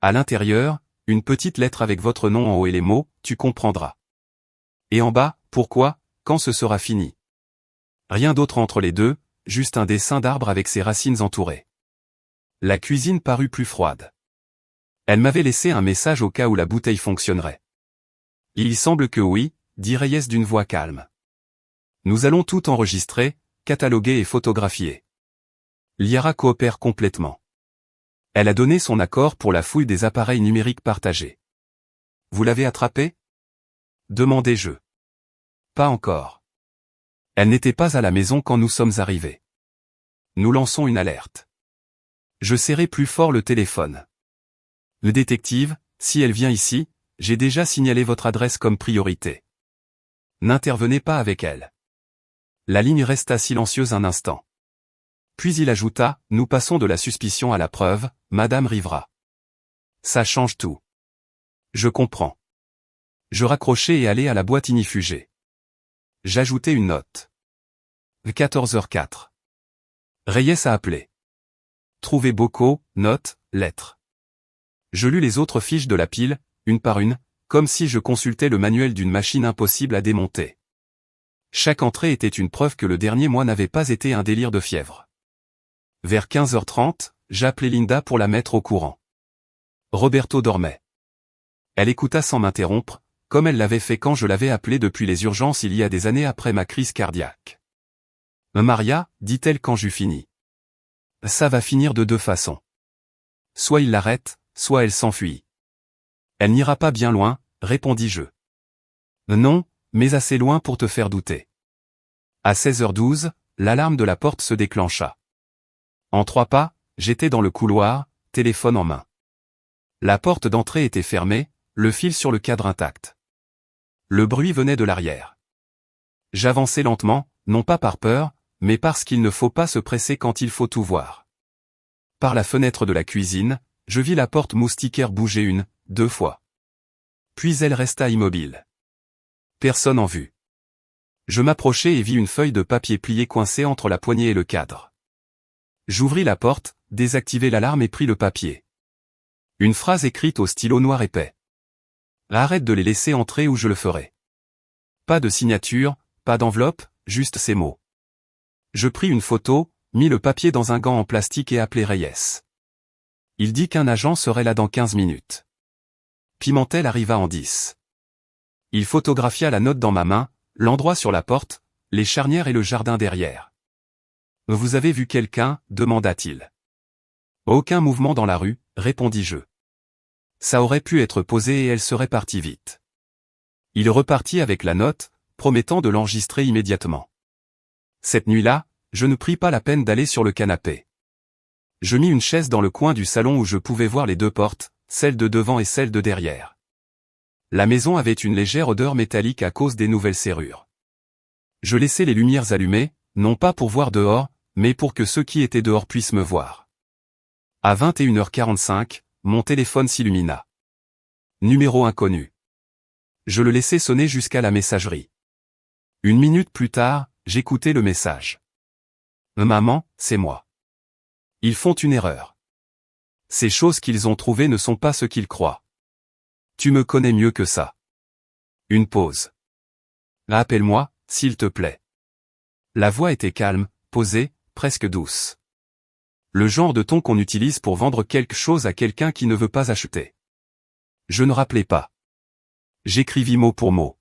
À l'intérieur, une petite lettre avec votre nom en haut et les mots, tu comprendras. Et en bas, pourquoi, quand ce sera fini. Rien d'autre entre les deux, juste un dessin d'arbre avec ses racines entourées. La cuisine parut plus froide. Elle m'avait laissé un message au cas où la bouteille fonctionnerait. Il semble que oui, dit Reyes d'une voix calme. Nous allons tout enregistrer, cataloguer et photographier. Liara coopère complètement. Elle a donné son accord pour la fouille des appareils numériques partagés. Vous l'avez attrapée? Demandai-je. Pas encore. Elle n'était pas à la maison quand nous sommes arrivés. Nous lançons une alerte. Je serrai plus fort le téléphone. Le détective, si elle vient ici, j'ai déjà signalé votre adresse comme priorité. N'intervenez pas avec elle. La ligne resta silencieuse un instant. Puis il ajouta, nous passons de la suspicion à la preuve, Madame Rivera. Ça change tout. Je comprends. Je raccrochai et allai à la boîte ignifugée. J'ajoutai une note. 14h04. Reyes a appelé. Trouvé bocaux, notes, lettres. Je lus les autres fiches de la pile, une par une, comme si je consultais le manuel d'une machine impossible à démonter. Chaque entrée était une preuve que le dernier mois n'avait pas été un délire de fièvre. Vers 15h30, j'appelai Linda pour la mettre au courant. Roberto dormait. Elle écouta sans m'interrompre, comme elle l'avait fait quand je l'avais appelée depuis les urgences il y a des années après ma crise cardiaque. Maria, dit-elle quand j'eus fini. Ça va finir de 2 façons. Soit il l'arrête, soit elle s'enfuit. Elle n'ira pas bien loin, répondis-je. Non, mais assez loin pour te faire douter. À 16h12, l'alarme de la porte se déclencha. En 3 pas, j'étais dans le couloir, téléphone en main. La porte d'entrée était fermée, le fil sur le cadre intact. Le bruit venait de l'arrière. J'avançai lentement, non pas par peur, mais parce qu'il ne faut pas se presser quand il faut tout voir. Par la fenêtre de la cuisine, je vis la porte moustiquaire bouger 1, 2 fois. Puis elle resta immobile. Personne en vue. Je m'approchai et vis une feuille de papier pliée coincée entre la poignée et le cadre. J'ouvris la porte, désactivai l'alarme et pris le papier. Une phrase écrite au stylo noir épais. Arrête de les laisser entrer ou je le ferai. Pas de signature, pas d'enveloppe, juste ces mots. Je pris une photo, mis le papier dans un gant en plastique et appelai Reyes. Il dit qu'un agent serait là dans 15 minutes. Pimentel arriva en 10. Il photographia la note dans ma main, l'endroit sur la porte, les charnières et le jardin derrière. « Vous avez vu quelqu'un » demanda-t-il. « Aucun mouvement dans la rue » répondis-je. Ça aurait pu être posé et elle serait partie vite. Il repartit avec la note, promettant de l'enregistrer immédiatement. Cette nuit-là, je ne pris pas la peine d'aller sur le canapé. Je mis une chaise dans le coin du salon où je pouvais voir les 2 portes, celle de devant et celle de derrière. La maison avait une légère odeur métallique à cause des nouvelles serrures. Je laissai les lumières allumées, non pas pour voir dehors, mais pour que ceux qui étaient dehors puissent me voir. À 21h45, mon téléphone s'illumina. Numéro inconnu. Je le laissai sonner jusqu'à la messagerie. 1 minute plus tard, j'écoutais le message. Maman, c'est moi. Ils font une erreur. Ces choses qu'ils ont trouvées ne sont pas ce qu'ils croient. Tu me connais mieux que ça. Une pause. Appelle-moi, s'il te plaît. La voix était calme, posée, presque douce. Le genre de ton qu'on utilise pour vendre quelque chose à quelqu'un qui ne veut pas acheter. Je ne rappelais pas. J'écrivis mot pour mot.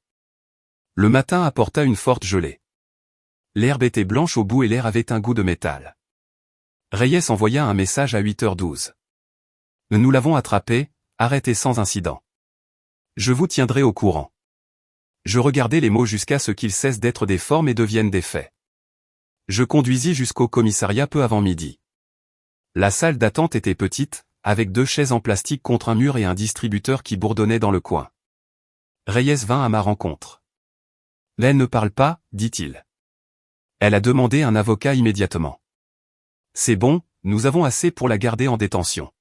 Le matin apporta une forte gelée. L'herbe était blanche au bout et l'air avait un goût de métal. Reyes envoya un message à 8h12. Nous l'avons attrapé, arrêté sans incident. Je vous tiendrai au courant. Je regardai les mots jusqu'à ce qu'ils cessent d'être des formes et deviennent des faits. Je conduisis jusqu'au commissariat peu avant midi. La salle d'attente était petite, avec 2 chaises en plastique contre un mur et un distributeur qui bourdonnait dans le coin. Reyes vint à ma rencontre. « Elle ne parle pas, dit-il. Elle a demandé un avocat immédiatement. C'est bon, nous avons assez pour la garder en détention.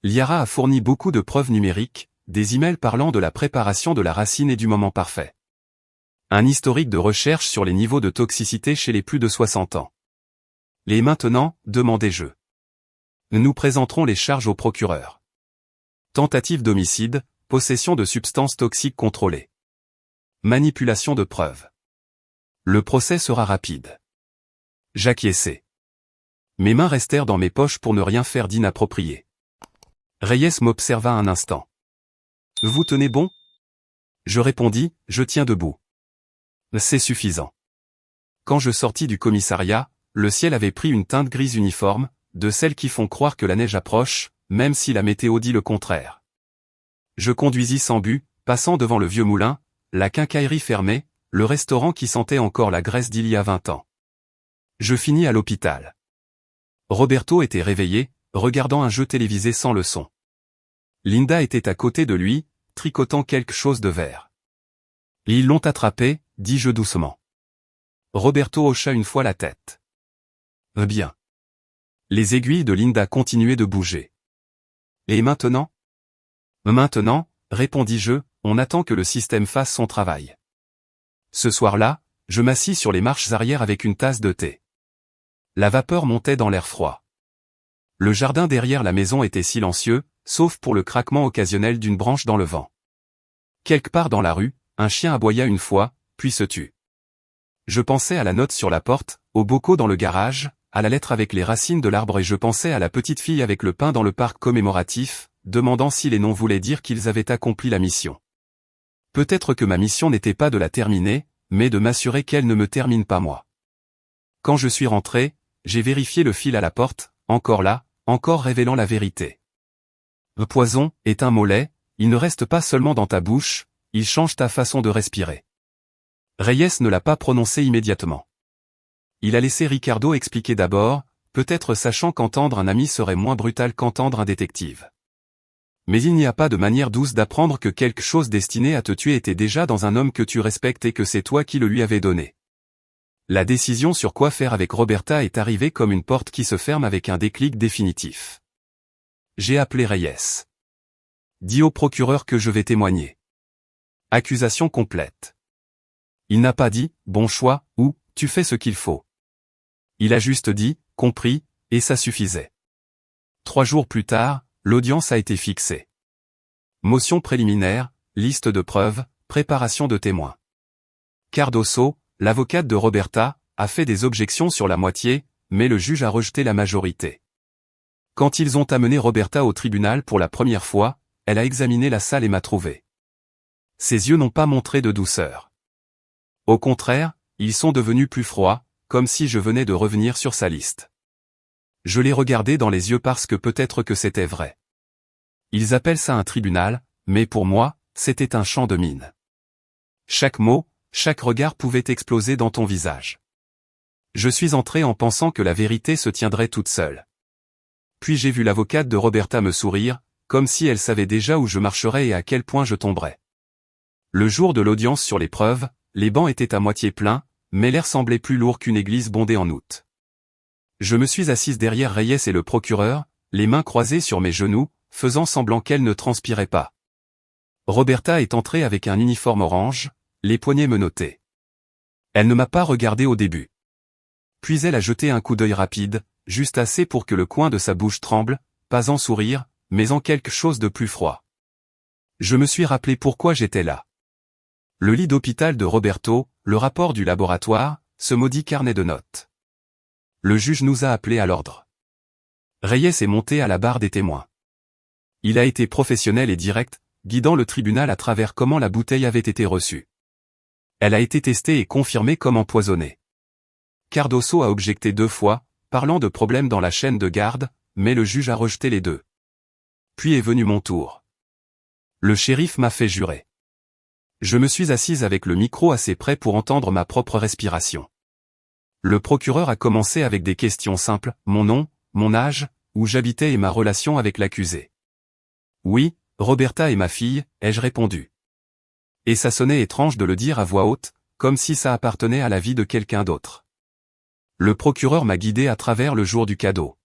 Liara a fourni beaucoup de preuves numériques, des emails parlant de la préparation de la racine et du moment parfait. Un historique de recherche sur les niveaux de toxicité chez les plus de 60 ans. Et maintenant, demandai-je. Nous présenterons les charges au procureur. Tentative d'homicide, possession de substances toxiques contrôlées. Manipulation de preuves. Le procès sera rapide. J'acquiesçai. Mes mains restèrent dans mes poches pour ne rien faire d'inapproprié. Reyes m'observa un instant. « Vous tenez bon ?» Je répondis, « Je tiens debout. » C'est suffisant. Quand je sortis du commissariat, le ciel avait pris une teinte grise uniforme, de celles qui font croire que la neige approche, même si la météo dit le contraire. Je conduisis sans but, passant devant le vieux moulin, la quincaillerie fermée, le restaurant qui sentait encore la graisse d'il y a 20 ans. Je finis à l'hôpital. Roberto était réveillé, regardant un jeu télévisé sans le son. Linda était à côté de lui, tricotant quelque chose de vert. « Ils l'ont attrapé » dis-je doucement. Roberto hocha une fois la tête. « Bien. » Les aiguilles de Linda continuaient de bouger. « Et maintenant ?»« Maintenant, » répondis-je, on attend que le système fasse son travail. Ce soir-là, je m'assis sur les marches arrière avec une tasse de thé. La vapeur montait dans l'air froid. Le jardin derrière la maison était silencieux, sauf pour le craquement occasionnel d'une branche dans le vent. Quelque part dans la rue, un chien aboya une fois, puis se tut. Je pensais à la note sur la porte, aux bocaux dans le garage, à la lettre avec les racines de l'arbre et je pensais à la petite fille avec le pain dans le parc commémoratif, demandant si les noms voulaient dire qu'ils avaient accompli la mission. Peut-être que ma mission n'était pas de la terminer, mais de m'assurer qu'elle ne me termine pas moi. Quand je suis rentré, j'ai vérifié le fil à la porte, encore là, encore révélant la vérité. Le poison est un mollet, il ne reste pas seulement dans ta bouche, il change ta façon de respirer. Reyes ne l'a pas prononcé immédiatement. Il a laissé Ricardo expliquer d'abord, peut-être sachant qu'entendre un ami serait moins brutal qu'entendre un détective. Mais il n'y a pas de manière douce d'apprendre que quelque chose destiné à te tuer était déjà dans un homme que tu respectes et que c'est toi qui le lui avais donné. La décision sur quoi faire avec Roberta est arrivée comme une porte qui se ferme avec un déclic définitif. J'ai appelé Reyes. Dis au procureur que je vais témoigner. Accusation complète. Il n'a pas dit « bon choix » ou « tu fais ce qu'il faut ». Il a juste dit « compris » et ça suffisait. 3 jours plus tard, l'audience a été fixée. Motion préliminaire, liste de preuves, préparation de témoins. Cardoso, l'avocate de Roberta, a fait des objections sur la moitié, mais le juge a rejeté la majorité. Quand ils ont amené Roberta au tribunal pour la première fois, elle a examiné la salle et m'a trouvé. Ses yeux n'ont pas montré de douceur. Au contraire, ils sont devenus plus froids, comme si je venais de revenir sur sa liste. Je l'ai regardé dans les yeux parce que peut-être que c'était vrai. Ils appellent ça un tribunal, mais pour moi, c'était un champ de mines. Chaque mot, chaque regard pouvait exploser dans ton visage. Je suis entré en pensant que la vérité se tiendrait toute seule. Puis j'ai vu l'avocate de Roberta me sourire, comme si elle savait déjà où je marcherais et à quel point je tomberais. Le jour de l'audience sur les preuves, les bancs étaient à moitié pleins, mais l'air semblait plus lourd qu'une église bondée en août. Je me suis assise derrière Reyes et le procureur, les mains croisées sur mes genoux, faisant semblant qu'elle ne transpirait pas. Roberta est entrée avec un uniforme orange, les poignets menottés. Elle ne m'a pas regardé au début. Puis elle a jeté un coup d'œil rapide, juste assez pour que le coin de sa bouche tremble, pas en sourire, mais en quelque chose de plus froid. Je me suis rappelé pourquoi j'étais là. Le lit d'hôpital de Roberto, le rapport du laboratoire, ce maudit carnet de notes. Le juge nous a appelés à l'ordre. Reyes est monté à la barre des témoins. Il a été professionnel et direct, guidant le tribunal à travers comment la bouteille avait été reçue. Elle a été testée et confirmée comme empoisonnée. Cardoso a objecté 2 fois, parlant de problèmes dans la chaîne de garde, mais le juge a rejeté les 2. Puis est venu mon tour. Le shérif m'a fait jurer. Je me suis assise avec le micro assez près pour entendre ma propre respiration. Le procureur a commencé avec des questions simples, mon nom, mon âge, où j'habitais et ma relation avec l'accusé. Oui, Roberta est ma fille, ai-je répondu. Et ça sonnait étrange de le dire à voix haute, comme si ça appartenait à la vie de quelqu'un d'autre. Le procureur m'a guidé à travers le jour du cadeau.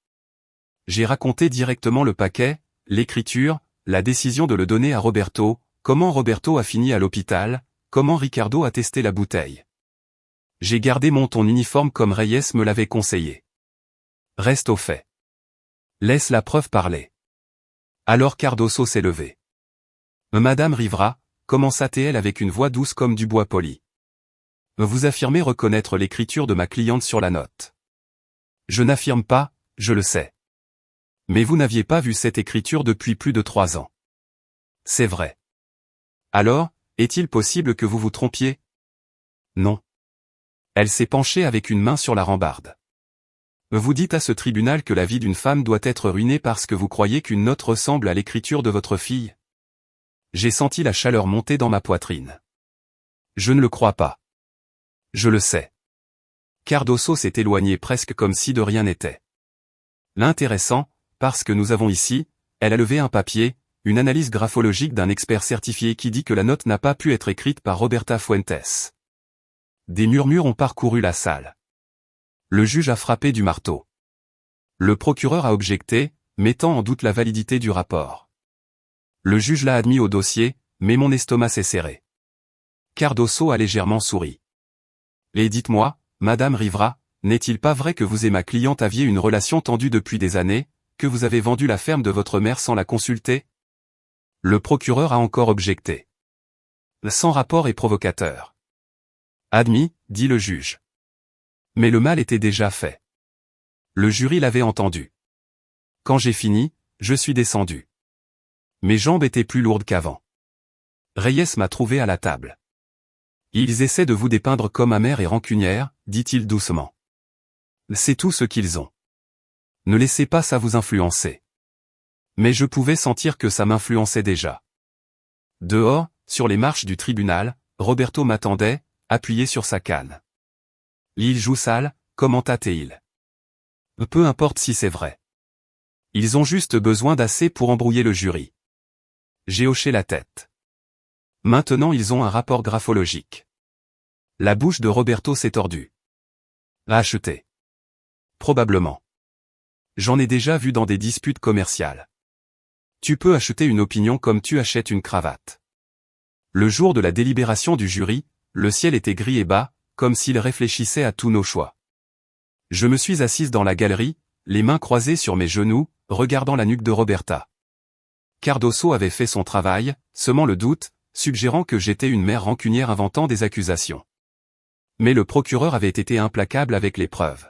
J'ai raconté directement le paquet, l'écriture, la décision de le donner à Roberto, comment Roberto a fini à l'hôpital, comment Ricardo a testé la bouteille. J'ai gardé mon ton uniforme comme Reyes me l'avait conseillé. Reste au fait. Laisse la preuve parler. Alors Cardoso s'est levé. Madame Rivera, commença-t-elle avec une voix douce comme du bois poli. Vous affirmez reconnaître l'écriture de ma cliente sur la note. Je n'affirme pas, je le sais. Mais vous n'aviez pas vu cette écriture depuis plus de 3 ans. C'est vrai. Alors, est-il possible que vous vous trompiez? Non. Elle s'est penchée avec une main sur la rambarde. Vous dites à ce tribunal que la vie d'une femme doit être ruinée parce que vous croyez qu'une note ressemble à l'écriture de votre fille? J'ai senti la chaleur monter dans ma poitrine. Je ne le crois pas. Je le sais. Cardoso s'est éloigné presque comme si de rien n'était. L'intéressant, parce que nous avons ici, elle a levé un papier, une analyse graphologique d'un expert certifié qui dit que la note n'a pas pu être écrite par Roberta Fuentes. Des murmures ont parcouru la salle. Le juge a frappé du marteau. Le procureur a objecté, mettant en doute la validité du rapport. Le juge l'a admis au dossier, mais mon estomac s'est serré. Cardoso a légèrement souri. Et dites-moi, Madame Rivera, n'est-il pas vrai que vous et ma cliente aviez une relation tendue depuis des années, que vous avez vendu la ferme de votre mère sans la consulter? Le procureur a encore objecté. Sans rapport et provocateur. Admis, dit le juge. Mais le mal était déjà fait. Le jury l'avait entendu. Quand j'ai fini, je suis descendu. Mes jambes étaient plus lourdes qu'avant. Reyes m'a trouvé à la table. Ils essaient de vous dépeindre comme amère et rancunière, dit-il doucement. C'est tout ce qu'ils ont. Ne laissez pas ça vous influencer. Mais je pouvais sentir que ça m'influençait déjà. Dehors, sur les marches du tribunal, Roberto m'attendait, appuyé sur sa canne. Il joue sale, commenta-t-il. Peu importe si c'est vrai. Ils ont juste besoin d'assez pour embrouiller le jury. J'ai hoché la tête. Maintenant ils ont un rapport graphologique. La bouche de Roberto s'est tordue. À acheter. Probablement. J'en ai déjà vu dans des disputes commerciales. Tu peux acheter une opinion comme tu achètes une cravate. Le jour de la délibération du jury, le ciel était gris et bas, comme s'il réfléchissait à tous nos choix. Je me suis assise dans la galerie, les mains croisées sur mes genoux, regardant la nuque de Roberta. Cardoso avait fait son travail, semant le doute, suggérant que j'étais une mère rancunière inventant des accusations. Mais le procureur avait été implacable avec les preuves.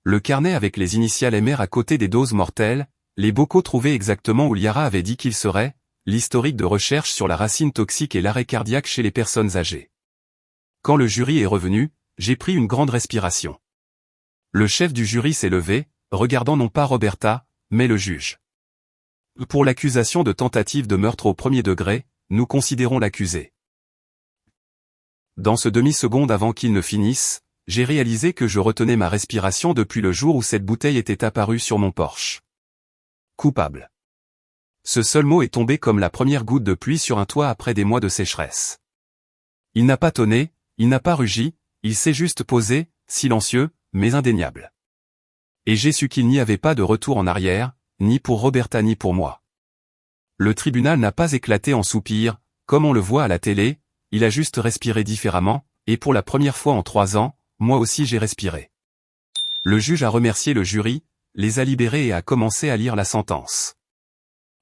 Le carnet avec les initiales MR à côté des doses mortelles, les bocaux trouvés exactement où Liara avait dit qu'ils seraient, l'historique de recherche sur la racine toxique et l'arrêt cardiaque chez les personnes âgées. Quand le jury est revenu, j'ai pris une grande respiration. Le chef du jury s'est levé, regardant non pas Roberta, mais le juge. Pour l'accusation de tentative de meurtre au premier degré, nous considérons l'accusé. Dans ce demi-seconde avant qu'il ne finisse, j'ai réalisé que je retenais ma respiration depuis le jour où cette bouteille était apparue sur mon porche. Coupable. Ce seul mot est tombé comme la première goutte de pluie sur un toit après des mois de sécheresse. Il n'a pas tonné, il n'a pas rugi, il s'est juste posé, silencieux, mais indéniable. Et j'ai su qu'il n'y avait pas de retour en arrière, ni pour Roberta ni pour moi. Le tribunal n'a pas éclaté en soupirs, comme on le voit à la télé, il a juste respiré différemment, et pour la première fois en 3 ans, moi aussi j'ai respiré. Le juge a remercié le jury, les a libérés et a commencé à lire la sentence.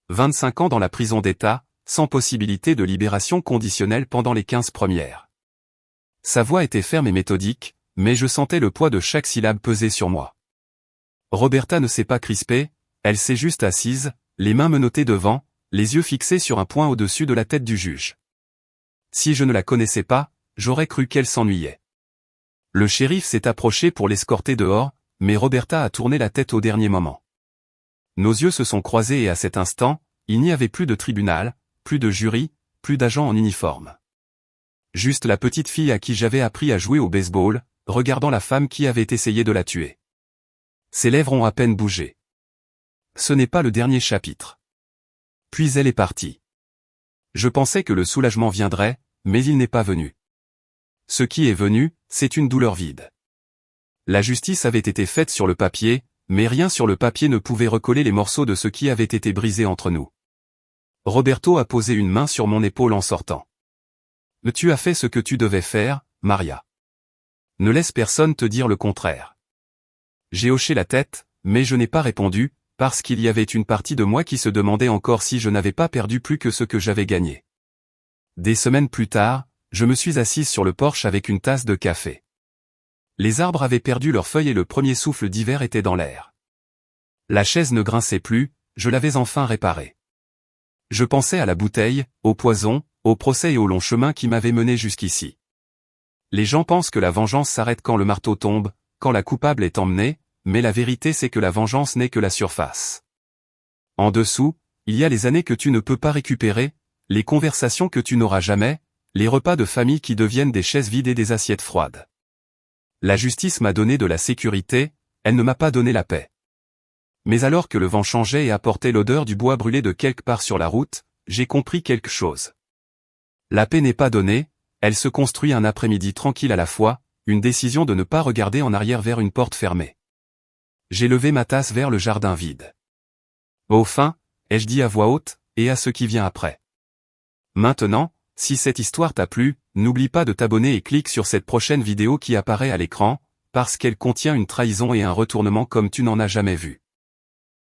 25 ans dans la prison d'État, sans possibilité de libération conditionnelle pendant les 15 premières. Sa voix était ferme et méthodique, mais je sentais le poids de chaque syllabe peser sur moi. Roberta ne s'est pas crispée, elle s'est juste assise, les mains menottées devant, les yeux fixés sur un point au-dessus de la tête du juge. Si je ne la connaissais pas, j'aurais cru qu'elle s'ennuyait. Le shérif s'est approché pour l'escorter dehors, mais Roberta a tourné la tête au dernier moment. Nos yeux se sont croisés et à cet instant, il n'y avait plus de tribunal, plus de jury, plus d'agents en uniforme. Juste la petite fille à qui j'avais appris à jouer au baseball, regardant la femme qui avait essayé de la tuer. Ses lèvres ont à peine bougé. Ce n'est pas le dernier chapitre. Puis elle est partie. Je pensais que le soulagement viendrait, mais il n'est pas venu. Ce qui est venu, c'est une douleur vide. La justice avait été faite sur le papier, mais rien sur le papier ne pouvait recoller les morceaux de ce qui avait été brisé entre nous. Roberto a posé une main sur mon épaule en sortant. Tu as fait ce que tu devais faire, Maria. Ne laisse personne te dire le contraire. J'ai hoché la tête, mais je n'ai pas répondu, parce qu'il y avait une partie de moi qui se demandait encore si je n'avais pas perdu plus que ce que j'avais gagné. Des semaines plus tard, je me suis assise sur le porche avec une tasse de café. Les arbres avaient perdu leurs feuilles et le premier souffle d'hiver était dans l'air. La chaise ne grinçait plus, je l'avais enfin réparée. Je pensais à la bouteille, au poison, au procès et au long chemin qui m'avait mené jusqu'ici. Les gens pensent que la vengeance s'arrête quand le marteau tombe, quand la coupable est emmenée, mais la vérité c'est que la vengeance n'est que la surface. En dessous, il y a les années que tu ne peux pas récupérer, les conversations que tu n'auras jamais, les repas de famille qui deviennent des chaises vides et des assiettes froides. La justice m'a donné de la sécurité, elle ne m'a pas donné la paix. Mais alors que le vent changeait et apportait l'odeur du bois brûlé de quelque part sur la route, j'ai compris quelque chose. La paix n'est pas donnée, elle se construit un après-midi tranquille à la fois, une décision de ne pas regarder en arrière vers une porte fermée. J'ai levé ma tasse vers le jardin vide. Au fin, ai-je dit à voix haute, et à ce qui vient après. Maintenant, si cette histoire t'a plu, n'oublie pas de t'abonner et clique sur cette prochaine vidéo qui apparaît à l'écran, parce qu'elle contient une trahison et un retournement comme tu n'en as jamais vu.